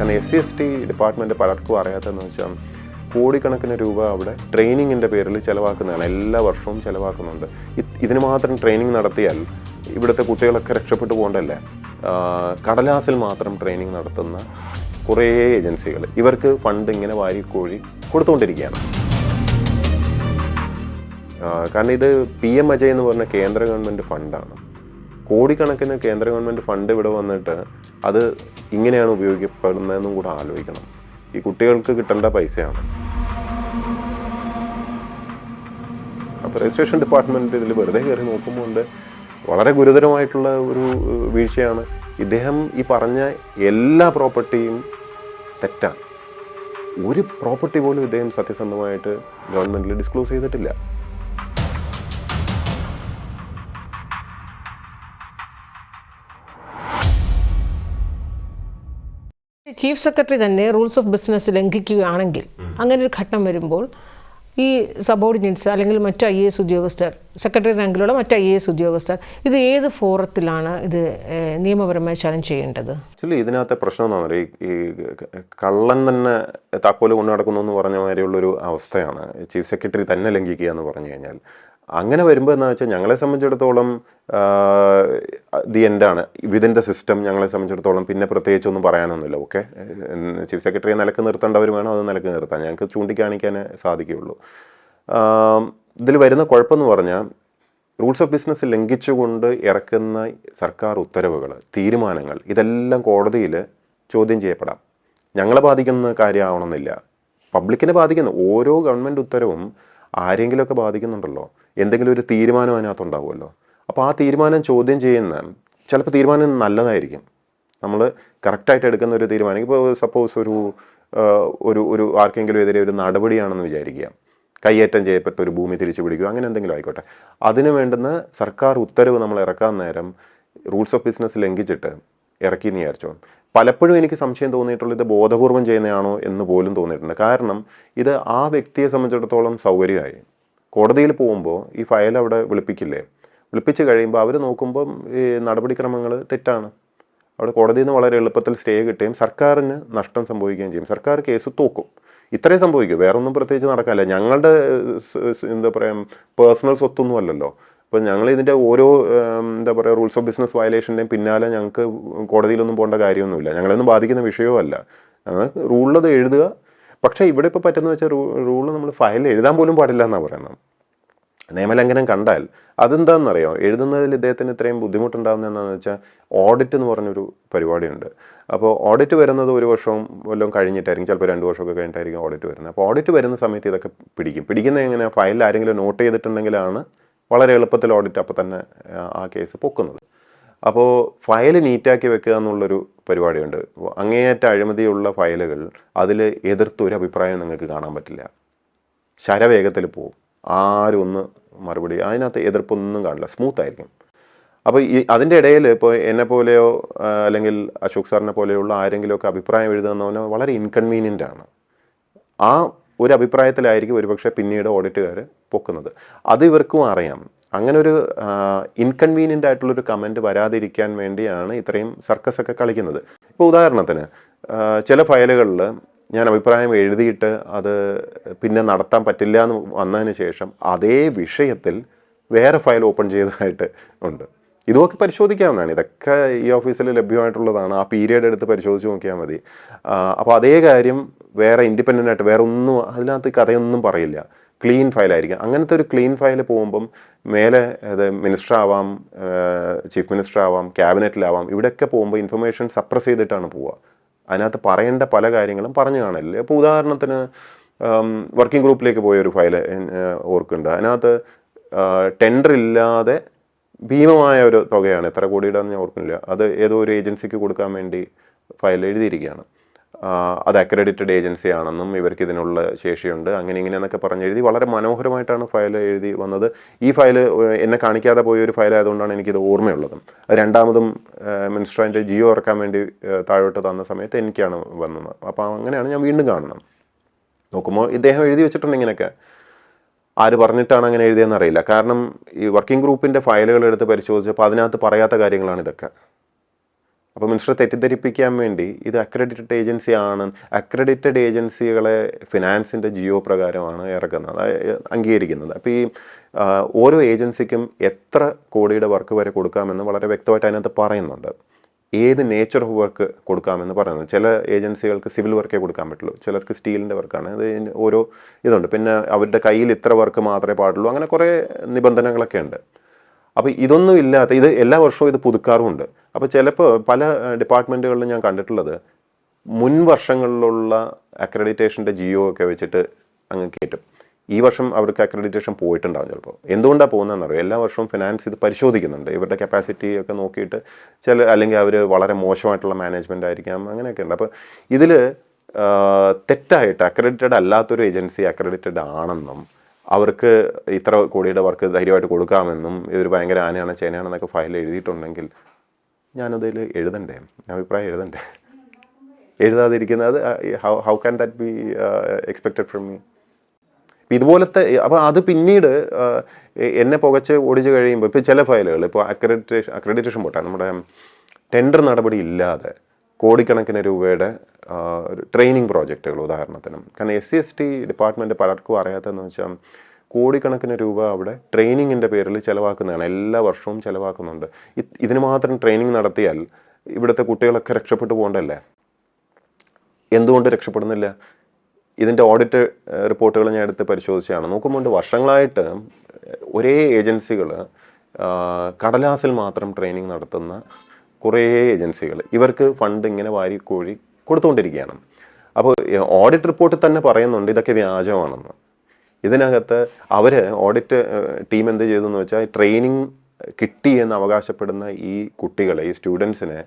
കാരണം SC/ST department പലർക്കും അറിയാത്തതെന്ന് വെച്ചാൽ കോടിക്കണക്കിന് രൂപ അവിടെ ട്രെയിനിങ്ങിൻ്റെ പേരിൽ ചിലവാക്കുന്നതാണ്, എല്ലാ വർഷവും ചിലവാക്കുന്നുണ്ട്. ഇതിന് മാത്രം ട്രെയിനിങ് നടത്തിയാൽ ഇവിടുത്തെ കുട്ടികളൊക്കെ രക്ഷപ്പെട്ടു പോകണ്ടല്ലേ. കടലാസിൽ മാത്രം ട്രെയിനിങ് നടത്തുന്ന കുറേ ഏജൻസികൾ ഇവർക്ക് ഫണ്ട് ഇങ്ങനെ വാരിക്കോഴി കൊടുത്തുകൊണ്ടിരിക്കുകയാണ്. കാരണം ഇത് PM അജയ് എന്ന് പറഞ്ഞ കേന്ദ്ര ഗവൺമെൻറ് ഫണ്ടാണ്. കോടിക്കണക്കിന് കേന്ദ്ര ഗവൺമെൻറ് ഫണ്ട് ഇവിടെ വന്നിട്ട് അത് ഇങ്ങനെയാണ് ഉപയോഗിക്കപ്പെടുന്നതെന്നും കൂടെ ആലോചിക്കണം. ഈ കുട്ടികൾക്ക് കിട്ടേണ്ട പൈസയാണ്. അപ്പോൾ രജിസ്ട്രേഷൻ ഡിപ്പാർട്ട്മെൻറ്റ് ഇതിൽ വെറുതെ കയറി നോക്കുമ്പോൾ വളരെ ഗുരുതരമായിട്ടുള്ള ഒരു വീഴ്ചയാണ്. ഇദ്ദേഹം ഈ പറഞ്ഞ എല്ലാ പ്രോപ്പർട്ടിയും തെറ്റാണ്. ഒരു പ്രോപ്പർട്ടി പോലും ഇദ്ദേഹം സത്യസന്ധമായിട്ട് ഗവൺമെൻറ്റിൽ ഡിസ്ക്ലോസ് ചെയ്തിട്ടില്ല. ചീഫ് സെക്രട്ടറി തന്നെ റൂൾസ് ഓഫ് ബിസിനസ് ലംഘിക്കുകയാണെങ്കിൽ അങ്ങനെ ഒരു ഘട്ടം വരുമ്പോൾ ഈ സബോർഡിനേറ്റ്സ് അല്ലെങ്കിൽ മറ്റ് IAS ഉദ്യോഗസ്ഥർ, സെക്രട്ടറി റാങ്കിലുള്ള മറ്റ് IAS ഉദ്യോഗസ്ഥർ ഇത് ഏത് ഫോറത്തിലാണ് ഇത് നിയമപരമായി ചലഞ്ച് ചെയ്യേണ്ടത്? ആക്ച്വലി ഇതിനകത്തെ പ്രശ്നം എന്താണെന്ന് പറയുക, ഈ കള്ളൻ തന്നെ താക്കോല് കൊണ്ടു നടക്കുന്നു എന്ന് പറഞ്ഞ മാതിരിയുള്ളൊരു അവസ്ഥയാണ് ചീഫ് സെക്രട്ടറി തന്നെ ലംഘിക്കുക എന്ന് പറഞ്ഞു കഴിഞ്ഞാൽ. അങ്ങനെ വരുമ്പോൾ എന്താ വെച്ചാൽ ഞങ്ങളെ സംബന്ധിച്ചിടത്തോളം ദി എൻഡാണ് വിതിൻ ദ സിസ്റ്റം. ഞങ്ങളെ സംബന്ധിച്ചിടത്തോളം പിന്നെ പ്രത്യേകിച്ചൊന്നും പറയാനൊന്നുമില്ല. ഓക്കെ, ചീഫ് സെക്രട്ടറിയെ നിലക്ക് നിർത്തേണ്ടവർ വേണം, അത് നിലക്ക് നിർത്താൻ ഞങ്ങൾക്ക് ചൂണ്ടിക്കാണിക്കാനേ സാധിക്കുകയുള്ളൂ. ഇതിൽ വരുന്ന കുഴപ്പമെന്ന് പറഞ്ഞാൽ റൂൾസ് ഓഫ് ബിസിനസ് ലംഘിച്ചുകൊണ്ട് ഇറക്കുന്ന സർക്കാർ ഉത്തരവുകൾ, തീരുമാനങ്ങൾ ഇതെല്ലാം കോടതിയിൽ ചോദ്യം ചെയ്യപ്പെടാം. ഞങ്ങളെ ബാധിക്കുന്ന കാര്യമാവണമെന്നില്ല, പബ്ലിക്കിനെ ബാധിക്കുന്ന ഓരോ ഗവൺമെൻറ് ഉത്തരവും ആരെങ്കിലുമൊക്കെ ബാധിക്കുന്നുണ്ടല്ലോ. എന്തെങ്കിലും ഒരു തീരുമാനം അതിനകത്തുണ്ടാവുമല്ലോ. അപ്പോൾ ആ തീരുമാനം ചോദ്യം ചെയ്യുന്ന, ചിലപ്പോൾ തീരുമാനം നല്ലതായിരിക്കും, നമ്മൾ കറക്റ്റായിട്ട് എടുക്കുന്ന ഒരു തീരുമാനം. ഇപ്പോൾ സപ്പോസ് ഒരു ആർക്കെങ്കിലും എതിരെ ഒരു നടപടിയാണെന്ന് വിചാരിക്കുക, കയ്യേറ്റം ചെയ്യപ്പെട്ട ഒരു ഭൂമി തിരിച്ചു പിടിക്കുക, അങ്ങനെ എന്തെങ്കിലും ആയിക്കോട്ടെ. അതിന് വേണ്ടുന്ന സർക്കാർ ഉത്തരവ് നമ്മൾ ഇറക്കാൻ നേരം റൂൾസ് ഓഫ് ബിസിനസ് ലംഘിച്ചിട്ട് ഇറക്കിയെന്ന് വിചാരിച്ചോ. പലപ്പോഴും എനിക്ക് സംശയം തോന്നിയിട്ടുള്ളത് ഇത് ബോധപൂർവം ചെയ്യുന്നതാണോ എന്ന് പോലും തോന്നിയിട്ടുണ്ട്. കാരണം ഇത് ആ വ്യക്തിയെ സംബന്ധിച്ചിടത്തോളം സൗകര്യമായി. കോടതിയിൽ പോകുമ്പോൾ ഈ ഫയൽ അവിടെ വിളിപ്പിച്ച് കഴിയുമ്പോൾ അവർ നോക്കുമ്പം ഈ നടപടിക്രമങ്ങൾ തെറ്റാണ്. അവിടെ കോടതിയിൽ നിന്ന് വളരെ എളുപ്പത്തിൽ സ്റ്റേ കിട്ടുകയും സർക്കാരിന് നഷ്ടം സംഭവിക്കുകയും ചെയ്യും. സർക്കാർ കേസ് തോക്കും. ഇത്രയും സംഭവിക്കും, വേറൊന്നും പ്രത്യേകിച്ച് നടക്കാനില്ല. ഞങ്ങളുടെ എന്താ പറയുക പേഴ്സണൽ സ്വത്തൊന്നും അല്ലല്ലോ. അപ്പോൾ ഞങ്ങൾ ഇതിൻ്റെ ഓരോ എന്താ പറയുക റൂൾസ് ഓഫ് ബിസിനസ് വയലേഷൻ്റെയും പിന്നാലെ ഞങ്ങൾക്ക് കോടതിയിലൊന്നും പോകേണ്ട കാര്യമൊന്നുമില്ല. ഞങ്ങളൊന്നും ബാധിക്കുന്ന വിഷയവുമല്ല. ഞങ്ങൾ റൂളിലത് എഴുതുക. പക്ഷേ ഇവിടെ ഇപ്പോൾ പറ്റുന്ന വെച്ചാൽ റൂള് നമ്മൾ ഫയലിൽ എഴുതാൻ പോലും പാടില്ല എന്നാണ് പറയുന്നത്. നിയമലംഘനം കണ്ടാൽ അതെന്താണെന്നറിയോ, എഴുതുന്നതിൽ ഇദ്ദേഹത്തിന് ഇത്രയും ബുദ്ധിമുട്ടുണ്ടാകുന്നത് എന്താണെന്ന് വെച്ചാൽ ഓഡിറ്റ് എന്ന് പറഞ്ഞൊരു പരിപാടിയുണ്ട്. അപ്പോൾ ഓഡിറ്റ് വരുന്നത് ഒരു വർഷവും വല്ലതും കഴിഞ്ഞിട്ടായിരിക്കും, ചിലപ്പോൾ 2 വർഷമൊക്കെ കഴിഞ്ഞിട്ടായിരിക്കും ഓഡിറ്റ് വരുന്നത്. അപ്പോൾ ഓഡിറ്റ് വരുന്ന സമയത്ത് ഇതൊക്കെ പിടിക്കുന്നത് എങ്ങനെ, ഫയലിൽ ആരെങ്കിലും നോട്ട് ചെയ്തിട്ടുണ്ടെങ്കിലാണ് വളരെ എളുപ്പത്തിൽ ഓഡിറ്റ് അപ്പോൾ തന്നെ ആ കേസ് പൊക്കുന്നത്. അപ്പോൾ ഫയൽ നീറ്റാക്കി വെക്കുക എന്നുള്ളൊരു പരിപാടിയുണ്ട്. അങ്ങേയറ്റ അഴിമതിയുള്ള ഫയലുകൾ അതിൽ എതിർത്തൊരു അഭിപ്രായം നിങ്ങൾക്ക് കാണാൻ പറ്റില്ല, ശരവേഗത്തിൽ പോവും. ആരും ഒന്ന് മറുപടി അതിനകത്ത് എതിർപ്പൊന്നും കാണില്ല, സ്മൂത്തായിരിക്കും. അപ്പോൾ അതിൻ്റെ ഇടയിൽ ഇപ്പോൾ എന്നെപ്പോലെയോ അല്ലെങ്കിൽ അശോക് സാറിനെ പോലെയുള്ള ആരെങ്കിലുമൊക്കെ അഭിപ്രായം എഴുതുന്നവനോ വളരെ ഇൻകൺവീനിയൻ്റ് ആണ്. ആ ഒരു അഭിപ്രായത്തിലായിരിക്കും ഒരുപക്ഷെ പിന്നീട് ഓഡിറ്റുകാർ പൊക്കുന്നത്. അത് ഇവർക്കും അറിയാം. അങ്ങനെ ഒരു ഇൻകൺവീനിയൻ്റ് ആയിട്ടുള്ളൊരു കമൻറ്റ് വരാതിരിക്കാൻ വേണ്ടിയാണ് ഇത്രയും സർക്കസൊക്കെ കളിക്കുന്നത്. ഇപ്പോൾ ഉദാഹരണത്തിന് ചില ഫയലുകളിൽ ഞാൻ അഭിപ്രായം എഴുതിയിട്ട് അത് പിന്നെ നടത്താൻ പറ്റില്ല എന്ന് വന്നതിന് ശേഷം അതേ വിഷയത്തിൽ വേറെ ഫയൽ ഓപ്പൺ ചെയ്തതായിട്ട് ഉണ്ട്. ഇതൊക്കെ പരിശോധിക്കാവുന്നതാണ്. ഇതൊക്കെ ഈ ഓഫീസിൽ ലഭ്യമായിട്ടുള്ളതാണ്. ആ പീരിയഡ് എടുത്ത് പരിശോധിച്ച് നോക്കിയാൽ മതി. അപ്പോൾ അതേ കാര്യം വേറെ ഇൻഡിപെൻഡൻ്റ് ആയിട്ട് വേറെ ഒന്നും അതിനകത്ത് കഥയൊന്നും പറയില്ല, ക്ലീൻ ഫയലായിരിക്കും. അങ്ങനത്തെ ഒരു ക്ലീൻ ഫയൽ പോകുമ്പം മേലെ അത് മിനിസ്റ്റർ ആവാം, ചീഫ് മിനിസ്റ്റർ ആവാം, ക്യാബിനറ്റിലാവാം, ഇവിടെയൊക്കെ പോകുമ്പോൾ ഇൻഫർമേഷൻ സപ്രസ് ചെയ്തിട്ടാണ് പോവുക. അതിനകത്ത് പറയേണ്ട പല കാര്യങ്ങളും പറഞ്ഞു കാണില്ല. ഇപ്പോൾ ഉദാഹരണത്തിന് വർക്കിംഗ് ഗ്രൂപ്പിലേക്ക് പോയൊരു ഫയൽ ഓർക്കുന്നുണ്ട്. അതിനകത്ത് ടെൻഡർ ഇല്ലാതെ ഭീമമായ ഒരു തുകയാണ്, എത്ര കോടിയുടെ ഞാൻ ഓർക്കുന്നില്ല, അത് ഏതോ ഒരു ഏജൻസിക്ക് കൊടുക്കാൻ വേണ്ടി ഫയൽ എഴുതിയിരിക്കുകയാണ്. അത് അക്രഡിറ്റഡ് ഏജൻസി ആണെന്നും ഇവർക്ക് ഇതിനുള്ള ശേഷിയുണ്ട് അങ്ങനെ ഇങ്ങനെയെന്നൊക്കെ പറഞ്ഞെഴുതി വളരെ മനോഹരമായിട്ടാണ് ഫയൽ എഴുതി വന്നത്. ഈ ഫയൽ എന്നെ കാണിക്കാതെ പോയൊരു ഫയൽ ആയതുകൊണ്ടാണ് എനിക്കിത് ഓർമ്മയുള്ളതും. രണ്ടാമതും മിനിസ്റ്റർ അതിൻ്റെ ജിയോ ഇറക്കാൻ വേണ്ടി താഴോട്ട് തന്ന സമയത്ത് എനിക്കാണ് വന്നത്. അപ്പോൾ അങ്ങനെയാണ് ഞാൻ വീണ്ടും കാണുന്നത്. നോക്കുമ്പോൾ ഇദ്ദേഹം എഴുതി വെച്ചിട്ടുണ്ട് ഇങ്ങനെയൊക്കെ. ആര് പറഞ്ഞിട്ടാണ് അങ്ങനെ എഴുതിയെന്ന് അറിയില്ല. കാരണം ഈ വർക്കിംഗ് ഗ്രൂപ്പിൻ്റെ ഫയലുകൾ എടുത്ത് പരിശോധിച്ചപ്പോൾ അതിനകത്ത് പറയാത്ത കാര്യങ്ങളാണ് ഇതൊക്കെ. അപ്പോൾ മിനിസ്റ്റർ തെറ്റിദ്ധരിപ്പിക്കാൻ വേണ്ടി ഇത് അക്രഡിറ്റഡ് ഏജൻസി ആണ്, അക്രഡിറ്റഡ് ഏജൻസികളെ ഫിനാൻസിൻ്റെ ജിയോ പ്രകാരമാണ് ഇറക്കുന്നത്, അംഗീകരിക്കുന്നത്. അപ്പോൾ ഈ ഓരോ ഏജൻസിക്കും എത്ര കോടിയുടെ വർക്ക് വരെ കൊടുക്കാമെന്ന് വളരെ വ്യക്തമായിട്ട് അതിനകത്ത് പറയുന്നുണ്ട്. ഏത് നേച്ചർ ഓഫ് വർക്ക് കൊടുക്കാമെന്ന് പറയുന്നത്. ചില ഏജൻസികൾക്ക് സിവിൽ വർക്കേ കൊടുക്കാൻ പറ്റുള്ളൂ, ചിലർക്ക് സ്റ്റീലിൻ്റെ വർക്കാണ്. അത് ഓരോ ഇതുണ്ട്. പിന്നെ അവരുടെ കയ്യിൽ ഇത്ര വർക്ക് മാത്രമേ പാടുള്ളൂ, അങ്ങനെ കുറേ നിബന്ധനകളൊക്കെ ഉണ്ട്. അപ്പോൾ ഇതൊന്നും ഇല്ലാത്ത, ഇത് എല്ലാ വർഷവും ഇത് പുതുക്കാറുമുണ്ട്. അപ്പോൾ ചിലപ്പോൾ പല ഡിപ്പാർട്ട്മെൻറ്റുകളിലും ഞാൻ കണ്ടിട്ടുള്ളത് മുൻ വർഷങ്ങളിലുള്ള അക്രഡിറ്റേഷൻ്റെ ജിയോ ഒക്കെ വെച്ചിട്ട് അങ്ങ് കയറ്റും. ഈ വർഷം അവർക്ക് അക്രഡിറ്റേഷൻ പോയിട്ടുണ്ടാകും ചിലപ്പോൾ. എന്തുകൊണ്ടാണ് പോകുന്നതെന്നറിയോ? എല്ലാ വർഷവും ഫിനാൻസ് ഇത് പരിശോധിക്കുന്നുണ്ട്, ഇവരുടെ കപ്പാസിറ്റി ഒക്കെ നോക്കിയിട്ട്. അല്ലെങ്കിൽ അവർ വളരെ മോശമായിട്ടുള്ള മാനേജ്മെൻ്റ് ആയിരിക്കാം, അങ്ങനെയൊക്കെ ഉണ്ട്. അപ്പോൾ ഇതിൽ തെറ്റായിട്ട് അക്രഡിറ്റഡ് അല്ലാത്തൊരു ഏജൻസി അക്രഡിറ്റഡ് ആണെന്നും അവർക്ക് ഇത്ര കോടിയുടെ വർക്ക് ധൈര്യമായിട്ട് കൊടുക്കാമെന്നും ഇതൊരു ഭയങ്കര ആനയാണ് ചേനയാണെന്നൊക്കെ ഫയൽ എഴുതിയിട്ടുണ്ടെങ്കിൽ ഞാനതിൽ എഴുതണ്ടേ? അഭിപ്രായം എഴുതണ്ടേ? എഴുതാതിരിക്കുന്നത് how can that be expected from me? ഇതുപോലത്തെ, അപ്പോൾ അത് പിന്നീട് എന്നെ പുകച്ച് ഓടിച്ച് കഴിയുമ്പോൾ ഇപ്പോൾ ചില ഫയലുകൾ, ഇപ്പോൾ അക്രഡിറ്റേഷൻ പോട്ടെ, നമ്മുടെ ടെൻഡർ നടപടി ഇല്ലാതെ കോടിക്കണക്കിന് രൂപയുടെ ട്രെയിനിങ് പ്രോജക്റ്റുകൾ ഉദാഹരണത്തിന്. കാരണം SC/ST ഡിപ്പാർട്ട്മെൻറ്റ് പലർക്കും അറിയാത്തതെന്ന് വെച്ചാൽ കോടിക്കണക്കിന് രൂപ അവിടെ ട്രെയിനിങ്ങിൻ്റെ പേരിൽ ചിലവാക്കുന്നതാണ്, എല്ലാ വർഷവും ചിലവാക്കുന്നുണ്ട്. ഇതിന് മാത്രം ട്രെയിനിങ് നടത്തിയാൽ ഇവിടുത്തെ കുട്ടികളൊക്കെ രക്ഷപ്പെട്ടു പോകണ്ടല്ലേ? എന്തുകൊണ്ട് രക്ഷപ്പെടുന്നില്ല? ഇതിൻ്റെ ഓഡിറ്റ് റിപ്പോർട്ടുകൾ ഞാൻ എടുത്ത് പരിശോധിച്ചാണ്. നോക്കുമ്പോൾ വർഷങ്ങളായിട്ട് ഒരേ ഏജൻസികൾ കടലാസിൽ മാത്രം ട്രെയിനിങ് നടത്തുന്ന കുറേ ഏജൻസികൾ ഇവർക്ക് ഫണ്ട് ഇങ്ങനെ വാരിക്കോഴി കൊടുത്തുകൊണ്ടിരിക്കുകയാണ്. അപ്പോൾ ഓഡിറ്റ് റിപ്പോർട്ടിൽ തന്നെ പറയുന്നുണ്ട് ഇതൊക്കെ വ്യാജമാണെന്ന്. ഇതിനകത്ത് അവർ ഓഡിറ്റ് ടീം എന്ത് ചെയ്തെന്ന് വെച്ചാൽ ട്രെയിനിങ് കിട്ടി എന്ന് അവകാശപ്പെടുന്ന ഈ കുട്ടികളെ, ഈ സ്റ്റുഡൻസിനെ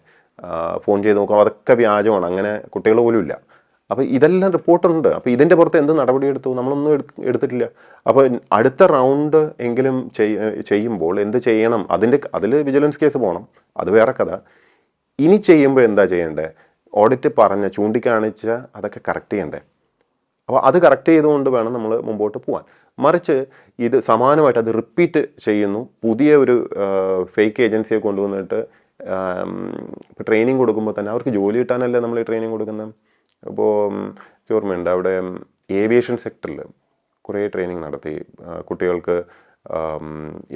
ഫോൺ ചെയ്ത് നോക്കാം, അതൊക്കെ വ്യാജമാണ്, അങ്ങനെ കുട്ടികൾ പോലും ഇല്ല. അപ്പോൾ ഇതെല്ലാം റിപ്പോർട്ടുണ്ട്. അപ്പോൾ ഇതിൻ്റെ പുറത്ത് എന്ത് നടപടി എടുത്തു? നമ്മളൊന്നും എടുത്തിട്ടില്ല. അപ്പോൾ അടുത്ത റൗണ്ട് എങ്കിലും ചെയ്യുമ്പോൾ എന്ത് ചെയ്യണം? അതിൽ വിജിലൻസ് കേസ് പോകണം, അത് വേറെ കഥ. ഇനി ചെയ്യുമ്പോൾ എന്താ ചെയ്യേണ്ടത്? ഓഡിറ്റ് ചൂണ്ടിക്കാണിച്ച അതൊക്കെ കറക്റ്റ് ചെയ്യണ്ടേ? അപ്പോൾ അത് കറക്റ്റ് ചെയ്തുകൊണ്ട് വേണം നമ്മൾ മുമ്പോട്ട് പോകാൻ. മറിച്ച് ഇത് സമാനമായിട്ട് അത് റിപ്പീറ്റ് ചെയ്യുന്നു. പുതിയ ഒരു ഫേക്ക് ഏജൻസിയെ കൊണ്ടുവന്നിട്ട് ഇപ്പോൾ ട്രെയിനിങ് കൊടുക്കുമ്പോൾ തന്നെ അവർക്ക് ജോലി കിട്ടാനല്ലേ നമ്മൾ ഈ ട്രെയിനിങ് കൊടുക്കുന്നത്. അപ്പോൾ ഓർമ്മയുണ്ട്, അവിടെ ഏവിയേഷൻ സെക്ടറിൽ കുറേ ട്രെയിനിങ് നടത്തി കുട്ടികൾക്ക്,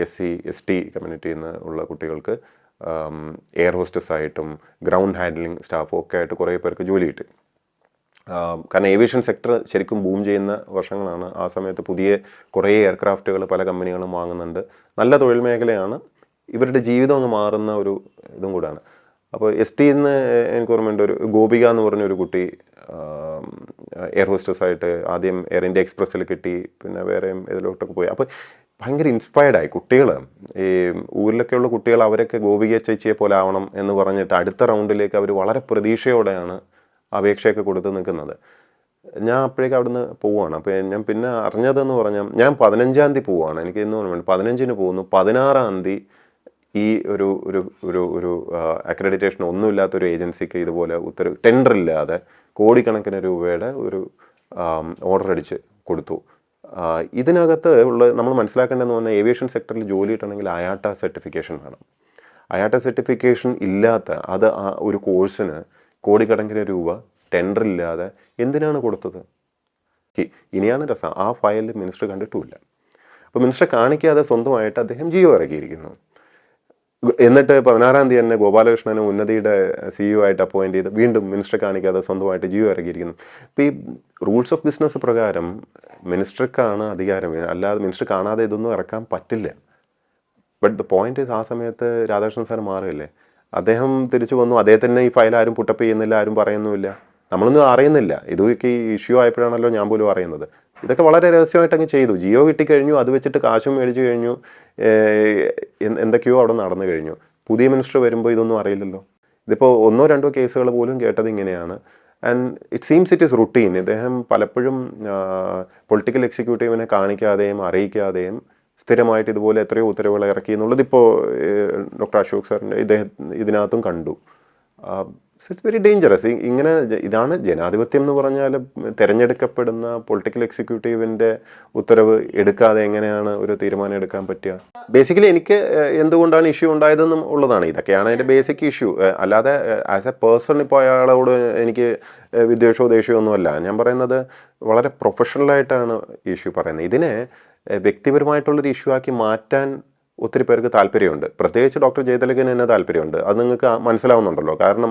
SC/ST കമ്മ്യൂണിറ്റിയിൽ നിന്ന് ഉള്ള കുട്ടികൾക്ക് എയർ ഹോസ്റ്റസ് ആയിട്ടും ഗ്രൗണ്ട് ഹാൻഡ്ലിംഗ് സ്റ്റാഫും ഒക്കെ ആയിട്ട് കുറേ പേർക്ക് ജോലി കിട്ടി. കാരണം ഏവിയേഷൻ സെക്ടർ ശരിക്കും ബൂം ചെയ്യുന്ന വർഷങ്ങളാണ്. ആ സമയത്ത് പുതിയ കുറേ എയർക്രാഫ്റ്റുകൾ പല കമ്പനികളും വാങ്ങുന്നുണ്ട്. നല്ല തൊഴിൽ മേഖലയാണ്, ഇവരുടെ ജീവിതം ഒന്ന് മാറുന്ന ഒരു ഇതും കൂടാണ്. അപ്പോൾ STയിൽ നിന്ന് എനിക്ക് ഓർമ്മയുണ്ട്, ഒരു ഗോപിക എന്ന് പറഞ്ഞൊരു കുട്ടി എയർ ഹോസ്റ്റസ് ആയിട്ട് ആദ്യം എയർ ഇന്ത്യ എക്സ്പ്രസ്സിൽ കിട്ടി, പിന്നെ വേറെ ഇതിലോട്ടൊക്കെ പോയി. അപ്പോൾ ഭയങ്കര ഇൻസ്പയർഡായി കുട്ടികൾ. ഈ ഊരിലൊക്കെയുള്ള കുട്ടികൾ അവരൊക്കെ ഗോപിക ചേച്ചിയെ പോലെ ആവണം എന്ന് പറഞ്ഞിട്ട് അടുത്ത റൗണ്ടിലേക്ക് അവർ വളരെ പ്രതീക്ഷയോടെയാണ് അപേക്ഷയൊക്കെ കൊടുത്ത് നിൽക്കുന്നത്. ഞാൻ അപ്പോഴേക്കും അവിടുന്ന് പോവുകയാണ്. അപ്പോൾ ഞാൻ പിന്നെ അറിഞ്ഞതെന്ന് പറഞ്ഞാൽ, ഞാൻ 15-ാം തീയതി പോവുകയാണ്, എനിക്ക് ഇന്ന് ഓർമ്മയുണ്ട്. 15-ന് പോകുന്നു, 16-ാം തീയതി ഈ ഒരു ഒരു ഒരു ഒരു അക്രഡിറ്റേഷൻ ഒന്നുമില്ലാത്തൊരു ഏജൻസിക്ക് ഇതുപോലെ ടെൻഡർ ഇല്ലാതെ കോടിക്കണക്കിന് രൂപയുടെ ഒരു ഓർഡർ അടിച്ച് കൊടുത്തു. ഇതിനകത്ത് ഉള്ള നമ്മൾ മനസ്സിലാക്കേണ്ടതെന്ന് പറഞ്ഞാൽ, ഏവിയേഷൻ സെക്ടറിൽ ജോലി കിട്ടണമെങ്കിൽ IATA സർട്ടിഫിക്കേഷൻ വേണം. IATA സർട്ടിഫിക്കേഷൻ ഇല്ലാത്ത ഒരു കോഴ്സിന് കോടിക്കണക്കിന് രൂപ ടെൻഡർ ഇല്ലാതെ എന്തിനാണ് കൊടുത്തത്? ഇനിയാണ് രസം, ആ ഫയൽ മിനിസ്റ്റർ കണ്ടിട്ടുമില്ല. അപ്പോൾ മിനിസ്റ്റർ കാണിക്കാതെ സ്വന്തമായിട്ട് അദ്ദേഹം ജിയോ ഇറക്കിയിരിക്കുന്നു. എന്നിട്ട് 16-ാം തീയതി തന്നെ ഗോപാലകൃഷ്ണനെ ഉന്നതിയുടെ CEO ആയിട്ട് അപ്പോയിൻറ്റ് ചെയ്ത് വീണ്ടും മിനിസ്റ്റർ കാണിക്കാതെ സ്വന്തമായിട്ട് ജിയോ ഇറക്കിയിരിക്കുന്നു. ഇപ്പോൾ ഈ റൂൾസ് ഓഫ് ബിസിനസ് പ്രകാരം മിനിസ്റ്റർക്കാണ് അധികാരം, അല്ലാതെ മിനിസ്റ്റർ കാണാതെ ഇതൊന്നും ഇറക്കാൻ പറ്റില്ല. ബട്ട് ദ പോയിന്റ് ആ സമയത്ത് രാധാകൃഷ്ണൻ സാർ മാറില്ലേ, അദ്ദേഹം തിരിച്ചു വന്നു. അദ്ദേഹത്തിന് ഈ ഫയൽ ആരും പുട്ടപ്പ് ചെയ്യുന്നില്ല, ആരും പറയുന്നുമില്ല, നമ്മളൊന്നും അറിയുന്നില്ല. ഇതൊക്കെ ഈ ഇഷ്യൂ ആയപ്പോഴാണല്ലോ ഞാൻ പോലും അറിയുന്നത്. ഇതൊക്കെ വളരെ രഹസ്യമായിട്ട് അങ്ങ് ചെയ്തു. ജിയോ കിട്ടിക്കഴിഞ്ഞു, അത് വെച്ചിട്ട് കാശും മേടിച്ചു കഴിഞ്ഞു, എന്തൊക്കെയോ അവിടെ നടന്നു കഴിഞ്ഞു. പുതിയ മിനിസ്റ്റർ വരുമ്പോൾ ഇതൊന്നും അറിയില്ലല്ലോ. ഇതിപ്പോൾ 1-2 കേസുകൾ പോലും കേട്ടത് ഇങ്ങനെയാണ്. And it seems it is routine. ഇദ്ദേഹം പലപ്പോഴും പൊളിറ്റിക്കൽ എക്സിക്യൂട്ടീവിനെ കാണിക്കാതെയും അറിയിക്കാതെയും സ്ഥിരമായിട്ട് ഇതുപോലെ എത്രയോ ഉത്തരവുകൾ ഇറക്കി എന്നുള്ളത് ഇപ്പോൾ ഡോക്ടർ അശോക് സാറിൻ്റെ ഇതിനകത്തും കണ്ടു. It's very dangerous. ഇങ്ങനെ ഇതാണ് ജനാധിപത്യം എന്ന് പറഞ്ഞാൽ. തിരഞ്ഞെടുക്കപ്പെടുന്ന പൊളിറ്റിക്കൽ എക്സിക്യൂട്ടീവിൻ്റെ ഉത്തരവ് എടുക്കാതെ എങ്ങനെയാണ് ഒരു തീരുമാനം എടുക്കാൻ പറ്റുക? ബേസിക്കലി എനിക്ക് എന്തുകൊണ്ടാണ് ഇഷ്യൂ ഉണ്ടായതെന്നും ഉള്ളതാണ്. ഇതൊക്കെയാണ് അതിൻ്റെ ബേസിക് ഇഷ്യൂ. അല്ലാതെ ആസ് എ പേഴ്സൺ ഇപ്പോൾ അയാളോട് എനിക്ക് വിദ്വേഷമോ ദേഷ്യമോ ഒന്നുമല്ല. ഞാൻ പറയുന്നത് വളരെ പ്രൊഫഷണലായിട്ടാണ് ഇഷ്യൂ പറയുന്നത്. ഇതിനെ വ്യക്തിപരമായിട്ടുള്ളൊരു ഇഷ്യൂ ആക്കി മാറ്റാൻ ഒത്തിരി പേർക്ക് താല്പര്യമുണ്ട്. പ്രത്യേകിച്ച് ഡോക്ടർ ജയതിലകന് തന്നെ താല്പര്യമുണ്ട്. അത് നിങ്ങൾക്ക് മനസ്സിലാവുന്നുണ്ടല്ലോ. കാരണം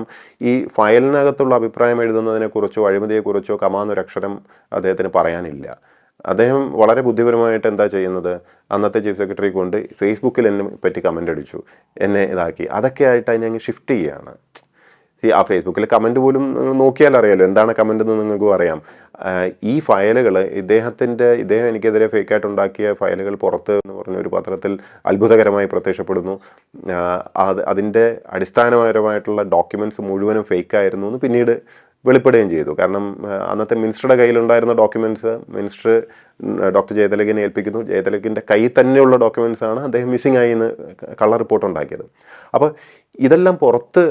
ഈ ഫയലിനകത്തുള്ള അഭിപ്രായം എഴുതുന്നതിനെക്കുറിച്ചോ അഴിമതിയെക്കുറിച്ചോ കമാന്നൊരക്ഷരം അദ്ദേഹത്തിന് പറയാനില്ല. അദ്ദേഹം വളരെ ബുദ്ധിപരമായിട്ട് എന്താ ചെയ്യുന്നത്, അന്നത്തെ ചീഫ് സെക്രട്ടറി കൊണ്ട് ഫേസ്ബുക്കിൽ എന്നെ പറ്റി കമൻ്റ് അടിച്ചു, എന്നെ ഇതാക്കി, അതൊക്കെ ആയിട്ട് അതിനെ അങ്ങ് ഷിഫ്റ്റ് ചെയ്യുകയാണ്. ആ ഫേസ്ബുക്കിൽ കമൻറ്റ് പോലും നോക്കിയാൽ അറിയാമല്ലോ എന്താണ് കമൻ്റ് എന്ന് നിങ്ങൾക്കും അറിയാം. ഈ ഫയലുകൾ ഇദ്ദേഹം എനിക്കെതിരെ ഫേക്കായിട്ട് ഉണ്ടാക്കിയ ഫയലുകൾ പുറത്ത് എന്ന് പറഞ്ഞ ഒരു പത്രത്തിൽ അത്ഭുതകരമായി പ്രത്യക്ഷപ്പെടുന്നു. അതിൻ്റെ അടിസ്ഥാനപരമായിട്ടുള്ള ഡോക്യുമെൻറ്റ്സ് മുഴുവനും ഫേക്കായിരുന്നു എന്ന് പിന്നീട് വെളിപ്പെടുകയും ചെയ്തു. കാരണം അന്നത്തെ മിനിസ്റ്ററുടെ കയ്യിലുണ്ടായിരുന്ന ഡോക്യുമെൻറ്റ്സ് മിനിസ്റ്റർ ഡോക്ടർ ജയതിലകനെ ഏൽപ്പിക്കുന്നു. ജയതിലകിൻ്റെ കയ്യിൽ തന്നെയുള്ള ഡോക്യുമെൻറ്റ്സാണ് അദ്ദേഹം മിസ്സിംഗ് ആയി എന്ന് കള്ള റിപ്പോർട്ട് ഉണ്ടാക്കിയത്. അപ്പോൾ ഇതെല്ലാം പുറത്ത്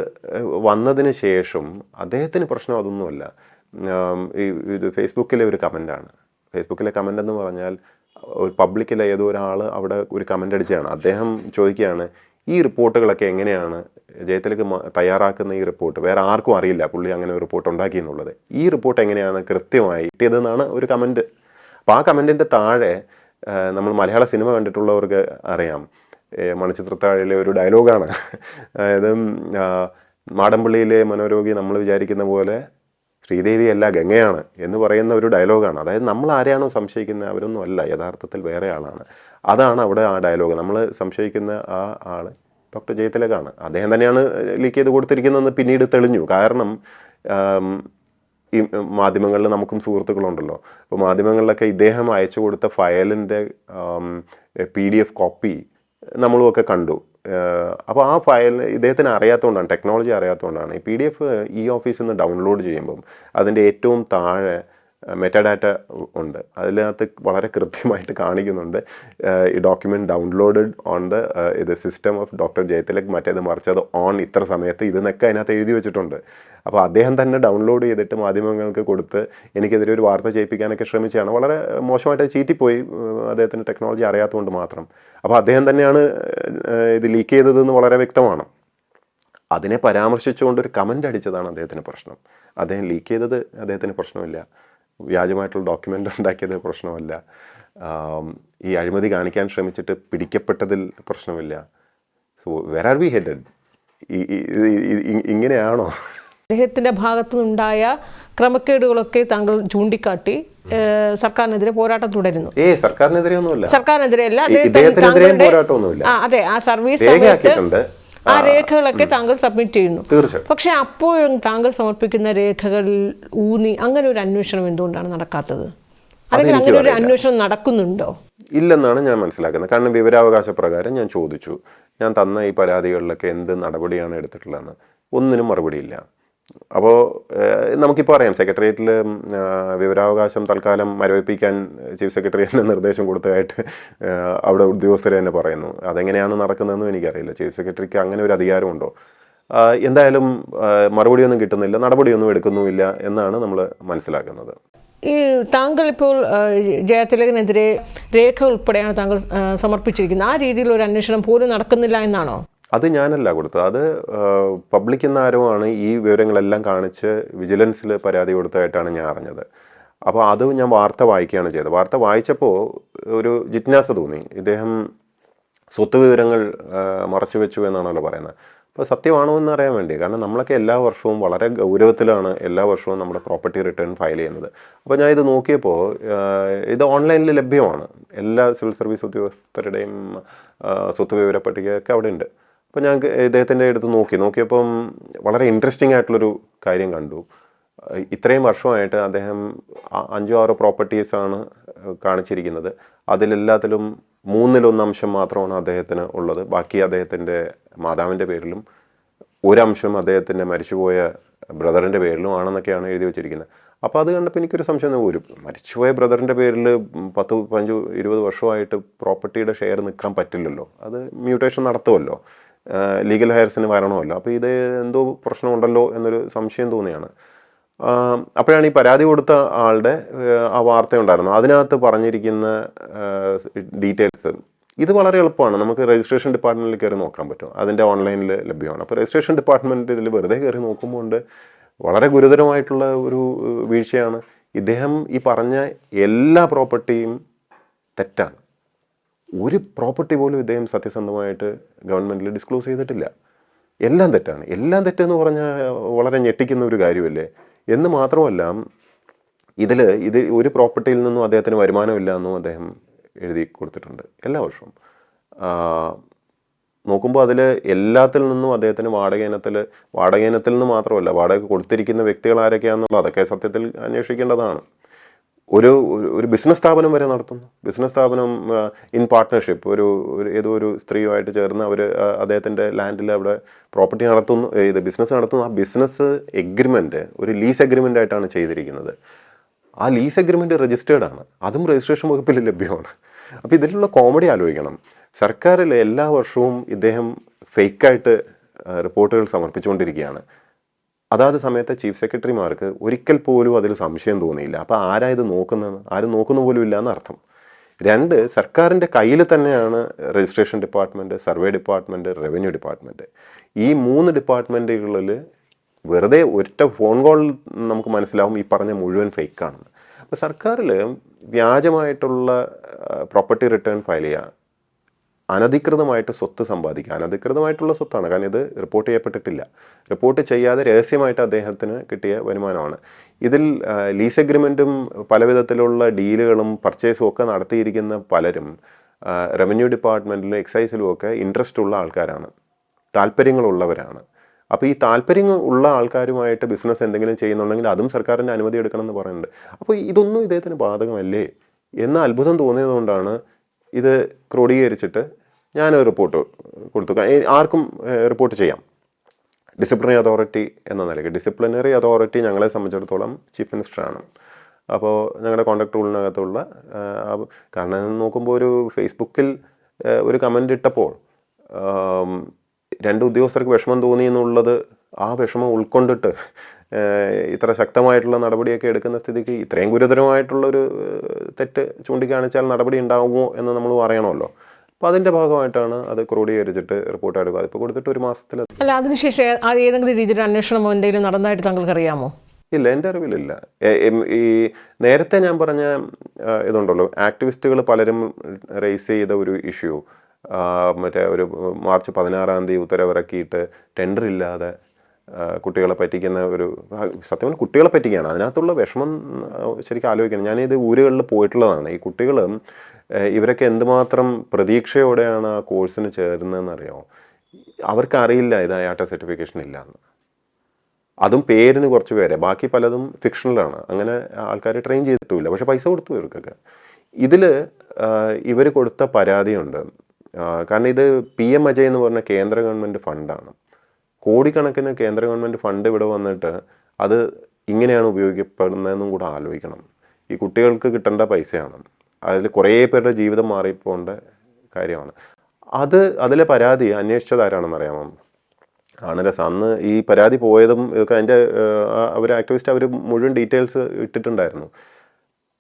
വന്നതിന് ശേഷം അദ്ദേഹത്തിന് പ്രശ്നം അതൊന്നുമല്ല. ഇത് ഫേസ്ബുക്കിലെ ഒരു കമൻ്റാണ്. ഫേസ്ബുക്കിലെ കമൻ്റ് എന്ന് പറഞ്ഞാൽ ഒരു പബ്ലിക്കിലെ ഏതോ ഒരാൾ അവിടെ ഒരു കമൻ്റ് അടിച്ചതാണ്. അദ്ദേഹം ചോദിക്കുകയാണ്, ഈ റിപ്പോർട്ടുകളൊക്കെ എങ്ങനെയാണ് ജയതിലക് തയ്യാറാക്കുന്ന ഈ റിപ്പോർട്ട് വേറെ ആർക്കും അറിയില്ല പുള്ളി അങ്ങനെ ഒരു റിപ്പോർട്ട് ഉണ്ടാക്കി എന്നുള്ളത്. ഈ റിപ്പോർട്ട് എങ്ങനെയാണ് കൃത്യമായി കിട്ടിയതെന്നാണ് ഒരു കമൻറ്റ്. അപ്പോൾ ആ കമൻറ്റിൻ്റെ താഴെ നമ്മൾ മലയാള സിനിമ കണ്ടിട്ടുള്ളവർക്ക് അറിയാം, മണിച്ചിത്രത്താഴിലെ ഒരു ഡയലോഗാണ്. അതായത് മാടമ്പള്ളിയിലെ മനോരോഗി നമ്മൾ വിചാരിക്കുന്ന പോലെ ശ്രീദേവി അല്ല ഗംഗയാണ് എന്ന് പറയുന്ന ഒരു ഡയലോഗാണ്. അതായത് നമ്മൾ ആരെയാണോ സംശയിക്കുന്നത് അവരൊന്നും അല്ല, യഥാർത്ഥത്തിൽ വേറെ ആളാണ്. അതാണ് അവിടെ ആ ഡയലോഗ്. നമ്മൾ സംശയിക്കുന്ന ആ ആൾ ഡോക്ടർ ജയതിലകാണ്. അദ്ദേഹം തന്നെയാണ് ലീക്ക് ചെയ്ത് കൊടുത്തിരിക്കുന്നതെന്ന് പിന്നീട് തെളിഞ്ഞു. കാരണം ഈ മാധ്യമങ്ങളിൽ നമുക്കും സുഹൃത്തുക്കളുണ്ടല്ലോ. അപ്പോൾ മാധ്യമങ്ങളിലൊക്കെ ഇദ്ദേഹം അയച്ചു കൊടുത്ത ഫയലിൻ്റെ PDF കോപ്പി നമ്മളുമൊക്കെ കണ്ടു. അപ്പോൾ ആ ഫയൽ ഇദ്ദേഹത്തിന് അറിയാത്തതുകൊണ്ടാണ്, ടെക്നോളജി അറിയാത്തതുകൊണ്ടാണ്. ഈ PDF ഈ ഓഫീസിൽ നിന്ന് ഡൗൺലോഡ് ചെയ്യുമ്പം അതിൻ്റെ ഏറ്റവും താഴെ മെറ്റാഡാറ്റ ഉണ്ട്. അതിനകത്ത് വളരെ കൃത്യമായിട്ട് കാണിക്കുന്നുണ്ട് ഈ ഡോക്യുമെൻറ്റ് ഡൗൺലോഡഡ് ഓൺ ഇത് സിസ്റ്റം ഓഫ് ഡോക്ടർ ജയതിലക്, മറ്റേത് മറിച്ചത് ഓൺ ഇത്ര സമയത്ത് ഇതെന്നൊക്കെ അതിനകത്ത് എഴുതി വെച്ചിട്ടുണ്ട്. അപ്പോൾ അദ്ദേഹം തന്നെ ഡൗൺലോഡ് ചെയ്തിട്ട് മാധ്യമങ്ങൾക്ക് കൊടുത്ത് എനിക്കെതിരെ ഒരു വാർത്ത ചെയ്യിപ്പിക്കാനൊക്കെ ശ്രമിച്ചതാണ്. വളരെ മോശമായിട്ട് ചീറ്റിപ്പോയി, അദ്ദേഹത്തിന് ടെക്നോളജി അറിയാത്തതുകൊണ്ട് മാത്രം. അപ്പോൾ അദ്ദേഹം തന്നെയാണ് ഇത് ലീക്ക് ചെയ്തതെന്ന് വളരെ വ്യക്തമാണ്. അതിനെ പരാമർശിച്ചുകൊണ്ടൊരു കമൻ്റ് അടിച്ചതാണ് അദ്ദേഹത്തിന് പ്രശ്നം. അദ്ദേഹം ലീക്ക് ചെയ്തത് അദ്ദേഹത്തിന് പ്രശ്നമില്ല, വ്യാജമായിട്ടുള്ള ഡോക്യുമെൻ്റ് ഉണ്ടാക്കിയത് പ്രശ്നമല്ല, ഈ അഴിമതി കാണിക്കാൻ ശ്രമിച്ചിട്ട് പിടിക്കപ്പെട്ടതിൽ പ്രശ്നമില്ല. So where are we headed? ഇങ്ങനെയാണോ? അദ്ദേഹത്തിൻ്റെ ഭാഗത്തു നിന്നുണ്ടായ ക്രമക്കേടുകളൊക്കെ താങ്കൾ ചൂണ്ടിക്കാട്ടി സർക്കാരിനെതിരെ പോരാട്ടം തുടരുന്നു. സർക്കാരിനെതിരെ ഒന്നുമില്ല, സർക്കാരിനെതിരെ അല്ല, പോരാട്ടമൊന്നുമില്ല. അതെ, ആ സർവീസ് സമയത്ത് ആ രേഖകളൊക്കെ താങ്കൾ സബ്മിറ്റ് ചെയ്യുന്നു. പക്ഷെ അപ്പോഴും താങ്കൾ സമർപ്പിക്കുന്ന രേഖകളിൽ ഊന്നി അങ്ങനെ ഒരു അന്വേഷണം എന്തുകൊണ്ടാണ് നടക്കാത്തത്? അല്ലെങ്കിൽ അങ്ങനെ ഒരു അന്വേഷണം നടക്കുന്നുണ്ടോ? ഇല്ലെന്നാണ് ഞാൻ മനസ്സിലാക്കുന്നത്. കാരണം വിവരാവകാശ പ്രകാരം ഞാൻ ചോദിച്ചു, ഞാൻ തന്ന ഈ പരാതികളിലൊക്കെ എന്ത് നടപടിയാണ് എടുത്തിട്ടുള്ളതെന്ന്. ഒന്നിനും മറുപടിയില്ല. അപ്പോൾ നമുക്കിപ്പോൾ അറിയാം, സെക്രട്ടേറിയറ്റിൽ വിവരാവകാശം തൽക്കാലം മരവിപ്പിക്കാൻ ചീഫ് സെക്രട്ടറി തന്നെ നിർദ്ദേശം കൊടുത്തതായിട്ട് അവിടെ ഉദ്യോഗസ്ഥർ തന്നെ പറയുന്നു. അതെങ്ങനെയാണ് നടക്കുന്നതെന്നും എനിക്കറിയില്ല. ചീഫ് സെക്രട്ടറിക്ക് അങ്ങനെ ഒരു അധികാരമുണ്ടോ? എന്തായാലും മറുപടിയൊന്നും കിട്ടുന്നില്ല, നടപടിയൊന്നും എടുക്കുന്നുമില്ല എന്നാണ് നമ്മൾ മനസ്സിലാക്കുന്നത്. ഈ താങ്കൾ ഇപ്പോൾ ജയതിലകനെതിരെ രേഖ ഉൾപ്പെടെയാണ് താങ്കൾ സമർപ്പിച്ചിരിക്കുന്നത്. ആ രീതിയിൽ ഒരു അന്വേഷണം പോലും നടക്കുന്നില്ല എന്നാണോ? അത് ഞാനല്ല കൊടുത്തത്, അത് പബ്ലിക് എന്നാരുമാണ് ഈ വിവരങ്ങളെല്ലാം കാണിച്ച് വിജിലൻസിൽ പരാതി കൊടുത്തതായിട്ടാണ് ഞാൻ അറിഞ്ഞത്. അപ്പോൾ അത് ഞാൻ വാർത്ത വായിക്കുകയാണ് ചെയ്തത്. വാർത്ത വായിച്ചപ്പോൾ ഒരു ജിജ്ഞാസ തോന്നി. ഇദ്ദേഹം സ്വത്ത് വിവരങ്ങൾ മറച്ചു വെച്ചു എന്നാണല്ലോ പറയുന്നത്. അപ്പോൾ സത്യമാണോ എന്ന് അറിയാൻ വേണ്ടി. കാരണം നമ്മളൊക്കെ എല്ലാ വർഷവും വളരെ ഗൗരവത്തിലാണ് എല്ലാ വർഷവും നമ്മുടെ പ്രോപ്പർട്ടി റിട്ടേൺ ഫയൽ ചെയ്യുന്നത്. അപ്പോൾ ഞാൻ ഇത് നോക്കിയപ്പോൾ ഇത് ഓൺലൈനിൽ ലഭ്യമാണ്. എല്ലാ സിവിൽ സർവീസ് ഉദ്യോഗസ്ഥരുടെയും സ്വത്ത് വിവര പട്ടികയൊക്കെ അവിടെ ഉണ്ട്. അപ്പോൾ ഞാൻ ഇദ്ദേഹത്തിൻ്റെ അടുത്ത് നോക്കിയപ്പം വളരെ ഇൻട്രസ്റ്റിംഗ് ആയിട്ടുള്ളൊരു കാര്യം കണ്ടു. ഇത്രയും വർഷമായിട്ട് അദ്ദേഹം 5-6 പ്രോപ്പർട്ടീസാണ് കാണിച്ചിരിക്കുന്നത്. അതിലെല്ലാത്തിലും 1/3 അംശം മാത്രമാണ് അദ്ദേഹത്തിന് ഉള്ളത്. ബാക്കി അദ്ദേഹത്തിൻ്റെ മാതാവിൻ്റെ പേരിലും 1 അംശം അദ്ദേഹത്തിൻ്റെ മരിച്ചുപോയ ബ്രദറിൻ്റെ പേരിലും ആണെന്നൊക്കെയാണ് എഴുതി വെച്ചിരിക്കുന്നത്. അപ്പോൾ അത് കണ്ടപ്പോൾ എനിക്കൊരു സംശയം, ഒരു മരിച്ചുപോയ ബ്രദറിൻ്റെ പേരിൽ 10-15-20 വർഷമായിട്ട് പ്രോപ്പർട്ടിയുടെ ഷെയർ നിൽക്കാൻ പറ്റില്ലല്ലോ, അത് മ്യൂട്ടേഷൻ നടത്തുമല്ലോ. ലീഗൽ ഹയർസിന് വരണമല്ലോ. അപ്പോൾ ഇത് എന്തോ പ്രശ്നമുണ്ടല്ലോ എന്നൊരു സംശയം തോന്നിയാണ്. അപ്പോഴാണ് ഈ പരാതി കൊടുത്ത ആളുടെ ആ വാർത്തയുണ്ടായിരുന്നു. അതിനകത്ത് പറഞ്ഞിരിക്കുന്ന ഡീറ്റെയിൽസ് ഇത് വളരെ എളുപ്പമാണ്. നമുക്ക് രജിസ്ട്രേഷൻ ഡിപ്പാർട്ട്മെൻറ്റിൽ കയറി നോക്കാൻ പറ്റും. അതിൻ്റെ ഓൺലൈനിൽ ലഭ്യമാണ്. അപ്പോൾ രജിസ്ട്രേഷൻ ഡിപ്പാർട്ട്മെൻറ്റ് ഇതിൽ വെറുതെ കയറി നോക്കുമ്പോൾ വളരെ ഗുരുതരമായിട്ടുള്ള ഒരു വീഴ്ചയാണ്. ഇദ്ദേഹം ഈ പറഞ്ഞ എല്ലാ പ്രോപ്പർട്ടിയും തെറ്റാണ്. ഒരു പ്രോപ്പർട്ടി പോലും ഇദ്ദേഹം സത്യസന്ധമായിട്ട് ഗവൺമെൻറ്റിൽ ഡിസ്ക്ലോസ് ചെയ്തിട്ടില്ല. എല്ലാം തെറ്റാണ്. എല്ലാം തെറ്റെന്ന് പറഞ്ഞാൽ വളരെ ഞെട്ടിക്കുന്ന ഒരു കാര്യമല്ലേ. എന്ന് മാത്രമല്ല, ഇത് ഒരു പ്രോപ്പർട്ടിയിൽ നിന്നും അദ്ദേഹത്തിന് വരുമാനമില്ല എന്നും അദ്ദേഹം എഴുതി കൊടുത്തിട്ടുണ്ട് എല്ലാ വർഷവും. നോക്കുമ്പോൾ അതിൽ എല്ലാത്തിൽ നിന്നും അദ്ദേഹത്തിന് വാടക ഇനത്തിൽ നിന്ന് മാത്രമല്ല, വാടക കൊടുത്തിരിക്കുന്ന വ്യക്തികൾ ആരൊക്കെയാണെന്നുള്ളത് അതൊക്കെ സത്യത്തിൽ അന്വേഷിക്കേണ്ടതാണ്. ഒരു ബിസിനസ് സ്ഥാപനം വരെ നടത്തുന്നു. ബിസിനസ് സ്ഥാപനം ഇൻ പാർട്ട്ണർഷിപ്പ് ഏതോ ഒരു സ്ത്രീയുമായിട്ട് ചേർന്ന് അവർ അദ്ദേഹത്തിൻ്റെ ലാൻഡിൽ അവിടെ പ്രോപ്പർട്ടി നടത്തുന്നു, ബിസിനസ് നടത്തുന്നു. ആ ബിസിനസ് എഗ്രിമെൻറ്റ് ഒരു ലീസ് എഗ്രിമെൻ്റ് ആയിട്ടാണ് ചെയ്തിരിക്കുന്നത്. ആ ലീസ് എഗ്രിമെൻറ്റ് രജിസ്റ്റേർഡ് ആണ്. അതും രജിസ്ട്രേഷൻ വകുപ്പിൽ ലഭ്യമാണ്. അപ്പോൾ ഇതിലുള്ള കോമഡി ആലോചിക്കണം. സർക്കാരിൽ എല്ലാ വർഷവും ഇദ്ദേഹം ഫേക്കായിട്ട് റിപ്പോർട്ടുകൾ സമർപ്പിച്ചുകൊണ്ടിരിക്കുകയാണ്. അതാത് സമയത്തെ ചീഫ് സെക്രട്ടറിമാർക്ക് ഒരിക്കൽ പോലും അതിൽ സംശയം തോന്നിയില്ല. അപ്പോൾ ആരാ ഇത് നോക്കുന്നത്? ആരും നോക്കുന്ന പോലും ഇല്ല എന്നർത്ഥം. 2, സർക്കാരിൻ്റെ കയ്യിൽ തന്നെയാണ് registration department, survey department, revenue department. ഈ 3 ഡിപ്പാർട്ട്മെൻറ്റുകളിൽ വെറുതെ ഒറ്റ ഫോൺ കോൾ നമുക്ക് മനസ്സിലാവും ഈ പറഞ്ഞ മുഴുവൻ ഫേക്കാണെന്ന്. അപ്പോൾ സർക്കാരിൽ വ്യാജമായിട്ടുള്ള പ്രോപ്പർട്ടി റിട്ടേൺ ഫയൽ ചെയ്യുക, അനധികൃതമായിട്ട് സ്വത്ത് സമ്പാദിക്കുക. അനധികൃതമായിട്ടുള്ള സ്വത്താണ്, കാരണം ഇത് റിപ്പോർട്ട് ചെയ്യപ്പെട്ടിട്ടില്ല. റിപ്പോർട്ട് ചെയ്യാതെ രഹസ്യമായിട്ട് അദ്ദേഹത്തിന് കിട്ടിയ വരുമാനമാണ്. ഇതിൽ ലീസ് എഗ്രിമെൻറ്റും പല വിധത്തിലുള്ള ഡീലുകളും പർച്ചേസും ഒക്കെ നടത്തിയിരിക്കുന്ന പലരും റവന്യൂ ഡിപ്പാർട്ട്മെൻറ്റിലും എക്സൈസിലും ഒക്കെ ഇൻട്രസ്റ്റ് ഉള്ള ആൾക്കാരാണ്, താല്പര്യങ്ങളുള്ളവരാണ്. അപ്പോൾ ഈ താല്പര്യം ഉള്ള ആൾക്കാരുമായിട്ട് ബിസിനസ് എന്തെങ്കിലും ചെയ്യുന്നുണ്ടെങ്കിൽ അതും സർക്കാരിൻ്റെ അനുമതി എടുക്കണമെന്ന് പറയുന്നുണ്ട്. അപ്പോൾ ഇതൊന്നും ഇദ്ദേഹത്തിന് ബാധകമല്ലേ എന്ന അത്ഭുതം തോന്നിയതുകൊണ്ടാണ് ഇത് ക്രോഡീകരിച്ചിട്ട് ഞാനൊരു റിപ്പോർട്ട് കൊടുത്തു. ആർക്കും റിപ്പോർട്ട് ചെയ്യാം. ഡിസിപ്ലിനറി അതോറിറ്റി എന്ന നിലയ്ക്ക്. ഡിസിപ്ലിനറി അതോറിറ്റി ഞങ്ങളെ സംബന്ധിച്ചിടത്തോളം ചീഫ് മിനിസ്റ്ററാണ്. അപ്പോൾ ഞങ്ങളുടെ കോൺട്രാക്ട് റൂളിനകത്തുള്ള കാരണം നോക്കുമ്പോൾ ഒരു ഫേസ്ബുക്കിൽ ഒരു കമൻ്റ് ഇട്ടപ്പോൾ 2 ഉദ്യോഗസ്ഥർക്ക് വിഷമം തോന്നി എന്നുള്ളത്, ആ വിഷമം ഉൾക്കൊണ്ടിട്ട് ഇത്ര ശക്തമായിട്ടുള്ള നടപടിയൊക്കെ എടുക്കുന്ന സ്ഥിതിക്ക് ഇത്രയും ഗുരുതരമായിട്ടുള്ളൊരു തെറ്റ് ചൂണ്ടിക്കാണിച്ചാൽ നടപടി ഉണ്ടാകുമോ എന്ന് നമ്മൾ പറയണമല്ലോ. അപ്പോൾ അതിൻ്റെ ഭാഗമായിട്ടാണ് അത് ക്രോഡീകരിച്ചിട്ട് റിപ്പോർട്ട് എടുക്കുക. അതിപ്പോൾ കൊടുത്തിട്ട് 1 മാസത്തിൽ. അല്ല, അതിനുശേഷം ഏതെങ്കിലും രീതിയിൽ അന്വേഷണമോ എന്തെങ്കിലും നടന്നതായിട്ട് താങ്കൾക്ക് അറിയാമോ? ഇല്ല, എൻ്റെ അറിവിലില്ല. ഈ നേരത്തെ ഞാൻ പറഞ്ഞ ഇതുണ്ടല്ലോ, ആക്ടിവിസ്റ്റുകൾ പലരും റേസ് ചെയ്ത ഒരു ഇഷ്യൂ, മറ്റേ ഒരു മാർച്ച് 16-ാം തീയതി ഉത്തരവിറക്കിയിട്ട് ടെൻഡർ ഇല്ലാതെ കുട്ടികളെ പറ്റിക്കുന്ന ഒരു സത്യം കുട്ടികളെ പറ്റിക്കുകയാണ്. അതിനകത്തുള്ള വിഷമം ശരിക്കും ആലോചിക്കണം. ഞാനിത് ഊരുകളിൽ പോയിട്ടുള്ളതാണ്. ഈ കുട്ടികൾ ഇവരൊക്കെ എന്തുമാത്രം പ്രതീക്ഷയോടെയാണ് ആ കോഴ്സിന് ചേരുന്നതെന്നറിയാമോ? അവർക്കറിയില്ല ഇത് IATA സർട്ടിഫിക്കേഷൻ ഇല്ലയെന്ന്. അതും പേരിന് കുറച്ച് പേരെ, ബാക്കി പലതും ഫിക്ഷണലാണ്. അങ്ങനെ ആൾക്കാർ ട്രെയിൻ ചെയ്തിട്ടുമില്ല, പക്ഷെ പൈസ കൊടുത്തു ഇവർക്കൊക്കെ. ഇതിൽ ഇവർ കൊടുത്ത പരാതിയുണ്ട്. കാരണം ഇത് PM അജയ് എന്ന് പറഞ്ഞ കേന്ദ്ര ഗവൺമെൻറ് ഫണ്ടാണ്. കോടിക്കണക്കിന് കേന്ദ്ര ഗവൺമെൻറ് ഫണ്ട് ഇവിടെ വന്നിട്ട് അത് ഇങ്ങനെയാണ് ഉപയോഗിക്കപ്പെടുന്നതെന്നും കൂടെ ആലോചിക്കണം. ഈ കുട്ടികൾക്ക് കിട്ടേണ്ട പൈസയാണ്. അതിൽ കുറേ പേരുടെ ജീവിതം മാറിപ്പോണ്ട കാര്യമാണ്. അതിലെ പരാതി അന്വേഷിച്ചത് ആരാണെന്നറിയാമോ? ആണ് രസം. അന്ന് ഈ പരാതി പോയതും ഇതൊക്കെ അതിൻ്റെ ആക്ടിവിസ്റ്റ് അവർ മുഴുവൻ ഡീറ്റെയിൽസ് ഇട്ടിട്ടുണ്ടായിരുന്നു.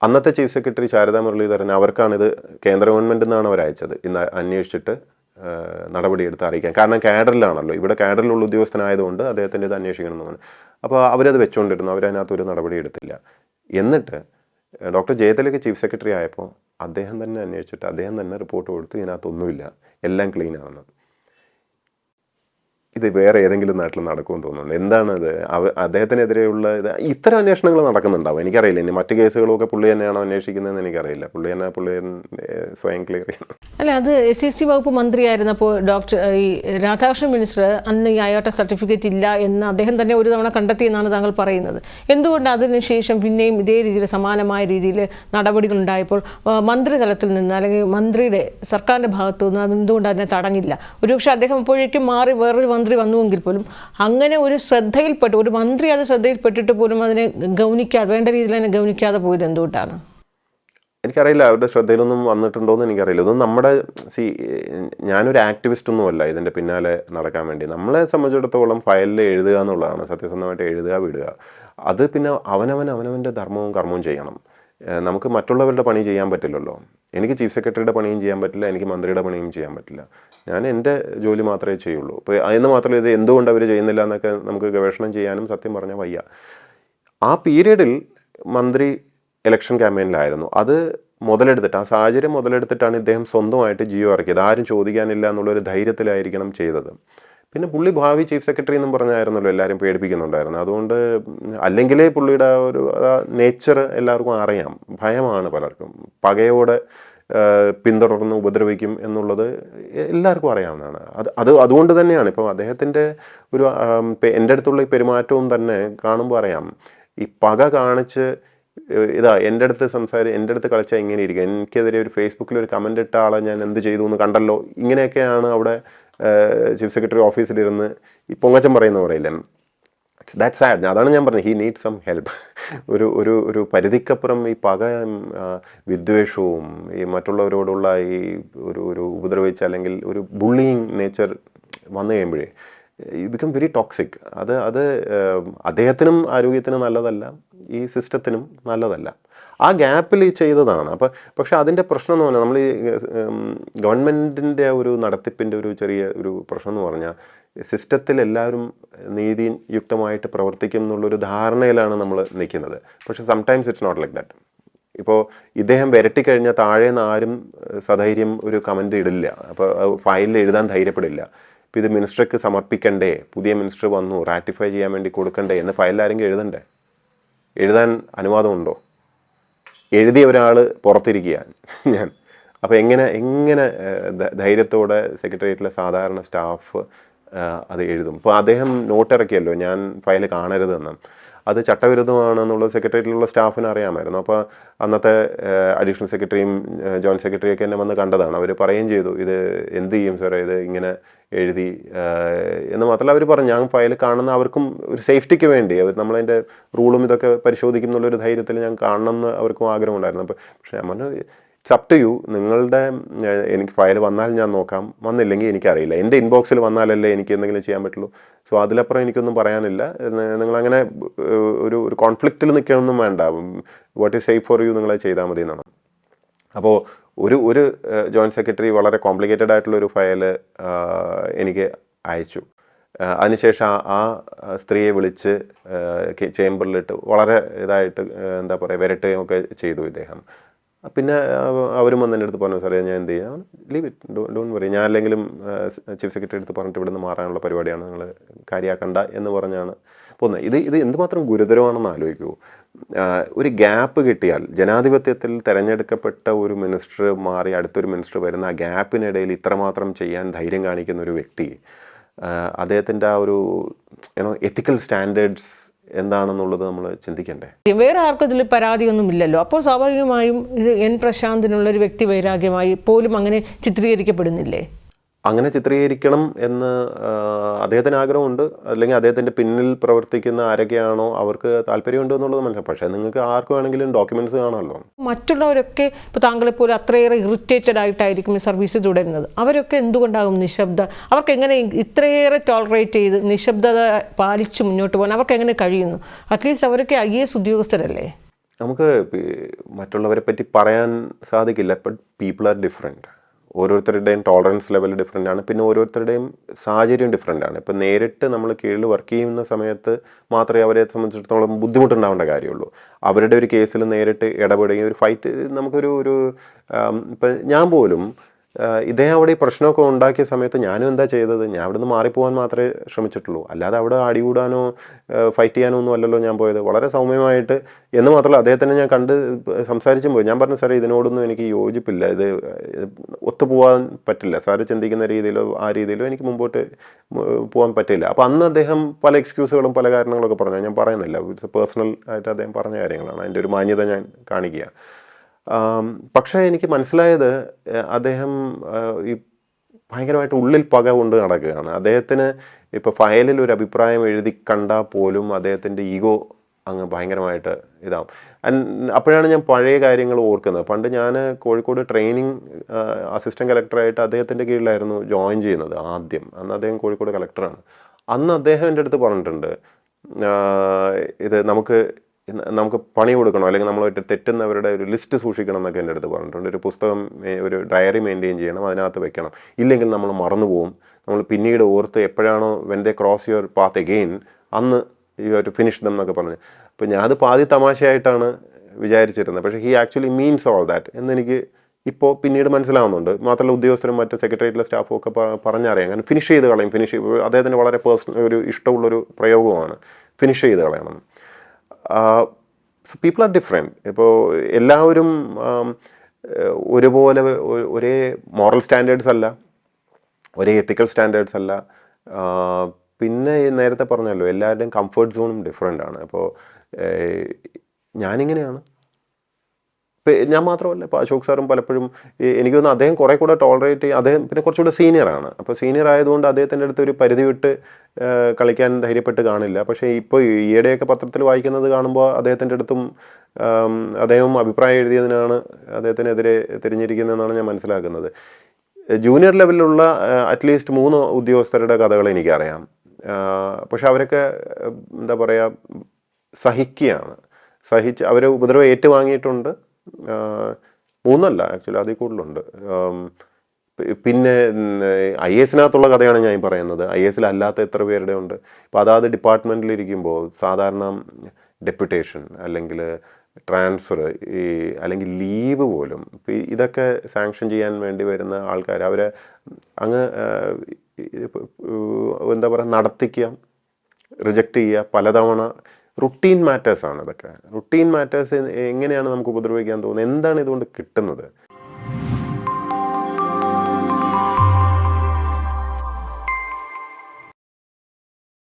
അന്നത്തെ ചീഫ് സെക്രട്ടറി ശാരദാ മുരളീധരൻ, അവർക്കാണിത് കേന്ദ്ര ഗവൺമെൻറ് നിന്നാണ് അവർ അയച്ചത്. ഇന്ന് അന്വേഷിച്ചിട്ട് നടപടിയെടുത്ത് അറിയിക്കാൻ. കാരണം കാഡറിലാണല്ലോ, ഇവിടെ കാഡറിലുള്ള ഉദ്യോഗസ്ഥനായതുകൊണ്ട് അദ്ദേഹത്തിൻ്റെ ഇത് അന്വേഷിക്കണമെന്നാണ്. അപ്പോൾ അവരത് വെച്ചുകൊണ്ടിരുന്നു. അവരതിനകത്തൊരു നടപടി എടുത്തില്ല. എന്നിട്ട് ഡോക്ടർ ജയതിലക ചീഫ് സെക്രട്ടറി ആയപ്പോൾ അദ്ദേഹം തന്നെ അന്വേഷിച്ചിട്ട് അദ്ദേഹം തന്നെ റിപ്പോർട്ട് കൊടുത്ത് ഇതിനകത്തൊന്നുമില്ല, എല്ലാം ക്ലീൻ ആണെന്ന്. ഇത് വേറെ ഏതെങ്കിലും നാട്ടിൽ നടക്കുമെന്ന് തോന്നുന്നുണ്ട്. എന്താണത്? അദ്ദേഹത്തിനെതിരെയുള്ള ഇത്തരം അന്വേഷണങ്ങൾ നടക്കുന്നുണ്ടാവും. എനിക്കറിയില്ല. ഇനി മറ്റു കേസുകളൊക്കെ പുള്ളി തന്നെയാണോ അന്വേഷിക്കുന്നതെന്ന് എനിക്കറിയില്ല. പുള്ളി സ്വയം ക്ലിയർ ചെയ്യുന്നു. അല്ല, അത് SC വകുപ്പ് മന്ത്രിയായിരുന്നപ്പോൾ ഈ രാധാകൃഷ്ണൻ മിനിസ്റ്റർ അന്ന് ഈ IATA സർട്ടിഫിക്കറ്റ് ഇല്ല എന്ന് അദ്ദേഹം തന്നെ ഒരു തവണ കണ്ടെത്തിയെന്നാണ് താങ്കൾ പറയുന്നത്. എന്തുകൊണ്ട് അതിനുശേഷം പിന്നെയും ഇതേ രീതിയിൽ സമാനമായ രീതിയിൽ നടപടികൾ ഉണ്ടായപ്പോൾ മന്ത്രിതലത്തിൽ നിന്ന് അല്ലെങ്കിൽ മന്ത്രിയുടെ സർക്കാരിൻ്റെ ഭാഗത്തു നിന്ന് അതെന്തുകൊണ്ട് അതിനെ തടഞ്ഞില്ല? ഒരുപക്ഷെ അദ്ദേഹം അപ്പോഴേക്കും മാറി വേറൊരു മന്ത്രി വന്നുവെങ്കിൽ പോലും അങ്ങനെ ഒരു മന്ത്രി അത് ശ്രദ്ധയിൽപ്പെട്ടിട്ട് പോലും അതിനെ വേണ്ട രീതിയിൽ തന്നെ ഗൗനിക്കാതെ പോയത് എന്തുകൊണ്ടാണ്? എനിക്കറിയില്ല അവരുടെ ശ്രദ്ധയിലൊന്നും വന്നിട്ടുണ്ടോയെന്ന് എനിക്കറിയില്ല. ഇതൊന്നും നമ്മുടെ ഞാനൊരു ആക്ടിവിസ്റ്റൊന്നുമല്ല ഇതിൻ്റെ പിന്നാലെ നടക്കാൻ വേണ്ടി. നമ്മളെ സംബന്ധിച്ചിടത്തോളം ഫയലിൽ എഴുതുക എന്നുള്ളതാണ്, സത്യസന്ധമായിട്ട് എഴുതുക, വിടുക. അത് പിന്നെ അവനവൻ്റെ ധർമ്മവും കർമ്മവും ചെയ്യണം. നമുക്ക് മറ്റുള്ളവരുടെ പണി ചെയ്യാൻ പറ്റില്ലല്ലോ. എനിക്ക് ചീഫ് സെക്രട്ടറിയുടെ പണിയും ചെയ്യാൻ പറ്റില്ല, എനിക്ക് മന്ത്രിയുടെ പണിയും ചെയ്യാൻ പറ്റില്ല. ഞാൻ എൻ്റെ ജോലി മാത്രമേ ചെയ്യുള്ളൂ. ഇപ്പോൾ അതിന് മാത്രമേ ഇത് എന്തുകൊണ്ട് അവർ ചെയ്യുന്നില്ല എന്നൊക്കെ നമുക്ക് ഗവേഷണം ചെയ്യാനും സത്യം പറഞ്ഞാൽ വയ്യ. ആ പീരീഡിൽ മന്ത്രി ഇലക്ഷൻ ക്യാമ്പയിനിലായിരുന്നു. അത് മുതലെടുത്തിട്ട്, ആ സാഹചര്യം മുതലെടുത്തിട്ടാണ് ഇദ്ദേഹം സ്വന്തമായിട്ട് ജിയോ ഇറക്കിയത്. ആരും ചോദിക്കാനില്ല എന്നുള്ളൊരു ധൈര്യത്തിലായിരിക്കണം ചെയ്തത്. പിന്നെ പുള്ളി ഭാവി ചീഫ് സെക്രട്ടറി എന്നും പറഞ്ഞായിരുന്നല്ലോ എല്ലാവരും പേടിപ്പിക്കുന്നുണ്ടായിരുന്നു. അതുകൊണ്ട് അല്ലെങ്കിലേ പുള്ളിയുടെ ഒരു നേച്ചർ എല്ലാവർക്കും അറിയാം. ഭയമാണ് പലർക്കും. പകയോടെ പിന്തുടർന്ന് ഉപദ്രവിക്കും എന്നുള്ളത് എല്ലാവർക്കും അറിയാവുന്നതാണ്. അതുകൊണ്ട് തന്നെയാണ് ഇപ്പോൾ അദ്ദേഹത്തിൻ്റെ ഒരു എൻ്റെ അടുത്തുള്ള ഈ പെരുമാറ്റവും തന്നെ കാണുമ്പോൾ അറിയാം. ഈ പക കാണിച്ച് എൻ്റെ അടുത്ത് കളിച്ചാൽ ഇങ്ങനെ ഇരിക്കും, എനിക്കെതിരെ ഒരു ഫേസ്ബുക്കിൽ ഒരു കമൻ്റ് ഇട്ട ആളെ ഞാൻ എന്ത് ചെയ്തു എന്ന് കണ്ടല്ലോ, ഇങ്ങനെയൊക്കെയാണ് അവിടെ ചീഫ് സെക്രട്ടറി ഓഫീസിലിരുന്ന് ഈ പൊങ്ങച്ചം പറയുന്ന പറയില്ല. That sad. അതാണ് ഞാൻ പറഞ്ഞത്, ഹി നീഡ് സം ഹെൽപ്പ്. ഒരു പരിധിക്കപ്പുറം ഈ പക, വിദ്വേഷവും ഈ മറ്റുള്ളവരോടുള്ള ഈ ഒരു ഉപദ്രവിച്ച അല്ലെങ്കിൽ ഒരു ബുള്ളിയിങ് നേച്ചർ വന്നു കഴിയുമ്പോഴേ യു ബിക്കം വെരി ടോക്സിക്. അത് അദ്ദേഹത്തിനും ആരോഗ്യത്തിനും നല്ലതല്ല, ഈ സിസ്റ്റത്തിനും നല്ലതല്ല. ആ ഗ്യാപ്പിൽ ചെയ്തതാണ്. പക്ഷെ അതിൻ്റെ പ്രശ്നം എന്ന് പറഞ്ഞാൽ നമ്മൾ ഈ ഗവൺമെൻറ്റിൻ്റെ ഒരു നടത്തിപ്പിൻ്റെ ഒരു ചെറിയ ഒരു പ്രശ്നം എന്ന് പറഞ്ഞാൽ സിസ്റ്റത്തിൽ എല്ലാവരും നീതിയുക്തമായിട്ട് പ്രവർത്തിക്കും എന്നുള്ളൊരു ധാരണയിലാണ് നമ്മൾ നിൽക്കുന്നത്. പക്ഷെ sometimes it's not like that. ഇപ്പോൾ ഇദ്ദേഹം വിരട്ടിക്കഴിഞ്ഞാൽ താഴേന്ന് ആരും സധൈര്യം ഒരു കമൻ്റ് ഇടില്ല. അപ്പോൾ ഫയലിൽ എഴുതാൻ ധൈര്യപ്പെടില്ല. ഇപ്പോൾ ഇത് മിനിസ്റ്റർക്ക് സമർപ്പിക്കണ്ടേ, പുതിയ മിനിസ്റ്റർ വന്നു റാറ്റിഫൈ ചെയ്യാൻ വേണ്ടി കൊടുക്കണ്ടേ എന്ന് ഫയലിൽ ആരെങ്കിലും എഴുതണ്ടേ? എഴുതാൻ അനുവാദമുണ്ടോ? എഴുതിയ ഒരാൾ പുറത്തിരിക്കുകയാണ് ഞാൻ. അപ്പോൾ എങ്ങനെ ധൈര്യത്തോടെ സെക്രട്ടേറിയറ്റിലെ സാധാരണ സ്റ്റാഫ് അത് എഴുതും? ഇപ്പോൾ അദ്ദേഹം നോട്ടിറക്കിയല്ലോ ഞാൻ ഫയൽ കാണരുതെന്ന്. അത് ചട്ടവിരുദ്ധമാണെന്നുള്ളത് സെക്രട്ടേറിയറ്റിലുള്ള സ്റ്റാഫിന് അറിയാമായിരുന്നു. അപ്പോൾ അന്നത്തെ അഡീഷണൽ സെക്രട്ടറിയും ജോയിൻറ്റ് സെക്രട്ടറിയൊക്കെ എന്നെ വന്ന് കണ്ടതാണ്. അവർ പറയുകയും ചെയ്തു, ഇത് എന്ത് ചെയ്യും സാറേ, ഇത് ഇങ്ങനെ എഴുതി എന്ന് മാത്രമല്ല അവർ പറഞ്ഞു, ഞാൻ ഫയൽ കാണുന്ന അവർക്കും ഒരു സേഫ്റ്റിക്ക് വേണ്ടി നമ്മളതിൻ്റെ റൂളും ഇതൊക്കെ പരിശോധിക്കും എന്നുള്ളൊരു ധൈര്യത്തിൽ ഞാൻ കാണണമെന്ന് അവർക്കും ആഗ്രഹമുണ്ടായിരുന്നു. പക്ഷേ ഞാൻ പറഞ്ഞു, ഇറ്റ്സ് അപ് ടു യു. എനിക്ക് ഫയൽ വന്നാൽ ഞാൻ നോക്കാം, വന്നില്ലെങ്കിൽ എനിക്കറിയില്ല. എൻ്റെ ഇൻബോക്സിൽ വന്നാലല്ലേ എനിക്ക് എന്തെങ്കിലും ചെയ്യാൻ പറ്റുള്ളൂ. സോ അതിലപ്പുറം എനിക്കൊന്നും പറയാനില്ല. നിങ്ങളങ്ങനെ ഒരു കോൺഫ്ലിക്റ്റിൽ നിൽക്കണമെന്നും വേണ്ട. What is safe for you നിങ്ങളത് ചെയ്താൽ മതി എന്നാണ്. അപ്പോൾ ഒരു ജോയിൻറ്റ് സെക്രട്ടറി വളരെ കോംപ്ലിക്കേറ്റഡ് ആയിട്ടുള്ളൊരു ഫയൽ എനിക്ക് അയച്ചു. അതിനുശേഷം ആ സ്ത്രീയെ വിളിച്ച് ചേംബറിലിട്ട് വളരെ ഇതായിട്ട് എന്താ പറയുക വിരട്ടുകയും ഒക്കെ ചെയ്തു ഇദ്ദേഹം. പിന്നെ അവരും വന്ന് എൻ്റെ അടുത്ത് പറഞ്ഞു, സാറേ ഞാൻ എന്ത് ചെയ്യാം, ലീവ് ഇറ്റ്, ഡോണ്ട് വറി, ഞാൻ അല്ലെങ്കിലും ചീഫ് സെക്രട്ടറി അടുത്ത് പറഞ്ഞിട്ട് ഇവിടെ നിന്ന് മാറാനുള്ള പരിപാടിയാണ്, നിങ്ങൾ കാര്യമാക്കണ്ട എന്ന് പറഞ്ഞാണ് പോകുന്നത്. ഇത് എന്തുമാത്രം ഗുരുതരമാണെന്ന് ആലോചിക്കൂ. ഒരു ഗ്യാപ്പ് കിട്ടിയാൽ, ജനാധിപത്യത്തിൽ തിരഞ്ഞെടുക്കപ്പെട്ട ഒരു മിനിസ്റ്റർ മാറി അടുത്തൊരു മിനിസ്റ്റർ വരുന്ന ആ ഗ്യാപ്പിനിടയിൽ ഇത്രമാത്രം ചെയ്യാൻ ധൈര്യം കാണിക്കുന്ന ഒരു വ്യക്തി, അദ്ദേഹത്തിൻ്റെ ആ ഒരു എത്തിക്കൽ സ്റ്റാൻഡേർഡ്സ് എന്താണെന്നുള്ളത് നമ്മൾ ചിന്തിക്കണ്ടേ? വേറെ ആർക്കും ഇതിൽ പരാതിയൊന്നും ഇല്ലല്ലോ. അപ്പോൾ സ്വാഭാവികമായും ഇത് എൻ പ്രശാന്തിനുള്ളൊരു വ്യക്തി വൈരാഗ്യമായി പോലും അങ്ങനെ ചിത്രീകരിക്കപ്പെടുന്നില്ലേ? അങ്ങനെ ചിത്രീകരിക്കണം എന്ന് അദ്ദേഹത്തിന് ആഗ്രഹമുണ്ട്, അല്ലെങ്കിൽ അദ്ദേഹത്തിൻ്റെ പിന്നിൽ പ്രവർത്തിക്കുന്ന ആരൊക്കെയാണോ അവർക്ക് താല്പര്യമുണ്ട് എന്നുള്ളത് മനസ്സിലാവും. പക്ഷേ നിങ്ങൾക്ക് ആർക്ക് വേണമെങ്കിലും ഡോക്യുമെൻറ്റ്സ് കാണാമല്ലോ. മറ്റുള്ളവരൊക്കെ ഇപ്പോൾ താങ്കളെപ്പോലെ അത്രയേറെ ഇറിറ്റേറ്റഡ് ആയിട്ടായിരിക്കും ഈ സർവീസ് തുടരുന്നത്. അവരൊക്കെ എന്തുകൊണ്ടാകും അവർക്ക് എങ്ങനെ ഇത്രയേറെ ടോളറേറ്റ് ചെയ്ത് നിശബ്ദത പാലിച്ച് മുന്നോട്ട് പോകാൻ അവർക്ക് എങ്ങനെ കഴിയുന്നു? അറ്റ്ലീസ്റ്റ് അവരൊക്കെ IAS ഉദ്യോഗസ്ഥരല്ലേ. നമുക്ക് മറ്റുള്ളവരെ പറ്റി പറയാൻ സാധിക്കില്ല. But people are different. ഓരോരുത്തരുടെയും ടോളറൻസ് ലെവൽ ഡിഫറെൻ്റ് ആണ്. പിന്നെ ഓരോരുത്തരുടെയും സാഹചര്യം ഡിഫറെൻ്റ് ആണ്. ഇപ്പം നേരിട്ട് നമ്മൾ കീഴിൽ വർക്ക് ചെയ്യുന്ന സമയത്ത് മാത്രമേ അവരെ സംബന്ധിച്ചിടത്തോളം ബുദ്ധിമുട്ടുണ്ടാവേണ്ട കാര്യമുള്ളൂ. അവരുടെ ഒരു കേസിൽ നേരിട്ട് ഇടപെടുകയും ഒരു ഫൈറ്റ് നമുക്കൊരു ഇപ്പം ഞാൻ പോലും ഇദ്ദേഹം അവിടെ ഈ പ്രശ്നമൊക്കെ ഉണ്ടാക്കിയ സമയത്ത് ഞാനും എന്താ ചെയ്തത്, ഞാൻ അവിടെ നിന്ന് മാറിപ്പോകാൻ മാത്രമേ ശ്രമിച്ചിട്ടുള്ളൂ. അല്ലാതെ അവിടെ അടികൂടാനോ ഫൈറ്റ് ചെയ്യാനോ ഒന്നും അല്ലല്ലോ ഞാൻ പോയത്. വളരെ സൗമ്യമായിട്ട് എന്ന് മാത്രമല്ല അദ്ദേഹത്തിനെ ഞാൻ കണ്ട് സംസാരിച്ചും പോയി. ഞാൻ പറഞ്ഞു, സാറേ ഇതിനോടൊന്നും എനിക്ക് യോജിപ്പില്ല, ഇത് ഒത്തുപോകാൻ പറ്റില്ല, സാറ് ചിന്തിക്കുന്ന രീതിയിലോ ആ രീതിയിലോ എനിക്ക് മുമ്പോട്ട് പോകാൻ പറ്റില്ല. അപ്പോൾ അന്ന് അദ്ദേഹം പല എക്സ്ക്യൂസുകളും പല കാരണങ്ങളൊക്കെ പറഞ്ഞു. ഞാൻ പറയുന്നില്ല, പേഴ്സണൽ ആയിട്ട് അദ്ദേഹം പറഞ്ഞ കാര്യങ്ങളാണ്. അതിൻ്റെ ഒരു മാന്യത ഞാൻ കാണിക്കുക. പക്ഷേ എനിക്ക് മനസ്സിലായത് അദ്ദേഹം ഈ ഭയങ്കരമായിട്ട് ഉള്ളിൽ പക കൊണ്ട് നടക്കുകയാണ്. അദ്ദേഹത്തിന് ഇപ്പോൾ ഫയലിൽ ഒരു അഭിപ്രായം എഴുതി കണ്ടാൽ പോലും അദ്ദേഹത്തിൻ്റെ ഈഗോ അങ്ങ് ഭയങ്കരമായിട്ട് ഇതാവും. അപ്പോഴാണ് ഞാൻ പഴയ കാര്യങ്ങൾ ഓർക്കുന്നത്. പണ്ട് ഞാൻ കോഴിക്കോട് ട്രെയിനിങ് അസിസ്റ്റൻറ്റ് കളക്ടറായിട്ട് അദ്ദേഹത്തിൻ്റെ കീഴിലായിരുന്നു ജോയിൻ ചെയ്യുന്നത് ആദ്യം. അന്ന് അദ്ദേഹം കോഴിക്കോട് കളക്ടറാണ്. അന്ന് അദ്ദേഹം എൻ്റെ അടുത്ത് പറഞ്ഞിട്ടുണ്ട്, ഇത് നമുക്ക് പണി കൊടുക്കണം, അല്ലെങ്കിൽ നമ്മളായിട്ട് തെറ്റുന്നവരുടെ ഒരു ലിസ്റ്റ് സൂക്ഷിക്കണം എന്നൊക്കെ എൻ്റെ അടുത്ത് പറഞ്ഞിട്ടുണ്ട്. ഒരു പുസ്തകം, ഒരു ഡയറി മെയിൻറ്റെയിൻ ചെയ്യണം, അതിനകത്ത് വെക്കണം, ഇല്ലെങ്കിൽ നമ്മൾ മറന്നു പോകും. നമ്മൾ പിന്നീട് ഓർത്ത് എപ്പോഴാണോ when they cross your path again അന്ന് you have to finish them എന്നൊക്കെ പറഞ്ഞ്. അപ്പോൾ ഞാനത് പാതി തമാശയായിട്ടാണ് വിചാരിച്ചിരുന്നത്. പക്ഷേ he actually means all that എന്നെനിക്ക് ഇപ്പോൾ പിന്നീട് മനസ്സിലാവുന്നുണ്ട്. മാത്രമല്ല ഉദ്യോഗസ്ഥരും മറ്റ് സെക്രട്ടേറിയറ്റിലെ സ്റ്റാഫും ഒക്കെ പറഞ്ഞറിയാം. കാരണം ഫിനിഷ് ചെയ്ത് കളയും. അദ്ദേഹത്തിന് വളരെ ഒരു ഇഷ്ടമുള്ളൊരു പ്രയോഗമാണ് ഫിനിഷ് ചെയ്ത് കളയണം. So people are different. ഇപ്പോൾ എല്ലാവരും ഒരുപോലെ ഒരേ മോറൽ സ്റ്റാൻഡേർഡ്സ് അല്ല, ഒരേ എത്തിക്കൽ സ്റ്റാൻഡേർഡ്സ് അല്ല. പിന്നെ നേരത്തെ പറഞ്ഞല്ലോ, എല്ലാവരുടെയും കംഫർട്ട് സോണും ഡിഫറെൻ്റ് ആണ്. അപ്പോൾ ഞാനിങ്ങനെയാണ്. ഇപ്പം ഞാൻ മാത്രമല്ല, ഇപ്പോൾ അശോക് സാറും പലപ്പോഴും എനിക്ക് തോന്നുന്നു അദ്ദേഹം കുറേ കൂടെ ടോളറേറ്റ് ചെയ്യും. അദ്ദേഹം പിന്നെ കുറച്ചുകൂടെ സീനിയറാണ്. അപ്പോൾ സീനിയർ ആയതുകൊണ്ട് അദ്ദേഹത്തിൻ്റെ അടുത്ത് ഒരു പരിധി വിട്ട് കളിക്കാൻ ധൈര്യപ്പെട്ട് കാണില്ല. പക്ഷേ ഇപ്പോൾ ഈയിടെയൊക്കെ പത്രത്തിൽ വായിക്കുന്നത് കാണുമ്പോൾ അദ്ദേഹത്തിൻ്റെ അടുത്തും അദ്ദേഹം അഭിപ്രായം എഴുതിയതിനാണ് അദ്ദേഹത്തിനെതിരെ തിരിഞ്ഞിരിക്കുന്നതെന്നാണ് ഞാൻ മനസ്സിലാക്കുന്നത്. ജൂനിയർ ലെവലിലുള്ള അറ്റ്ലീസ്റ്റ് 3 ഉദ്യോഗസ്ഥരുടെ കഥകൾ എനിക്കറിയാം. പക്ഷെ അവരൊക്കെ എന്താ പറയുക, സഹിക്കുകയാണ്. അവർ ഉപദ്രവം ഏറ്റുവാങ്ങിയിട്ടുണ്ട്. 3 അല്ല, ആക്ച്വലി അതിൽ കൂടുതലുണ്ട്. പിന്നെ IAS-നകത്തുള്ള കഥയാണ് ഞാൻ പറയുന്നത്. IAS-ൽ അല്ലാത്ത എത്ര പേരുടെ ഉണ്ട്. ഇപ്പോൾ അതാത് ഡിപ്പാർട്ട്മെൻറ്റിലിരിക്കുമ്പോൾ സാധാരണ ഡെപ്യൂട്ടേഷൻ അല്ലെങ്കിൽ ട്രാൻസ്ഫർ, അല്ലെങ്കിൽ ലീവ് പോലും, ഇതൊക്കെ സാങ്ഷൻ ചെയ്യാൻ വേണ്ടി വരുന്ന ആൾക്കാർ അവരെ അങ്ങ് എന്താ പറയുക, നടത്തിക്കുക, റിജക്റ്റ് ചെയ്യുക പലതവണ. റുട്ടീൻ മാറ്റേഴ്സാണ് ഇതൊക്കെ. റുട്ടീൻ മാറ്റേഴ്സ് എങ്ങനെയാണ് നമുക്ക് ഉപദ്രവിക്കാൻ തോന്നുന്നത്? എന്താണ് ഇതുകൊണ്ട് കിട്ടുന്നത്?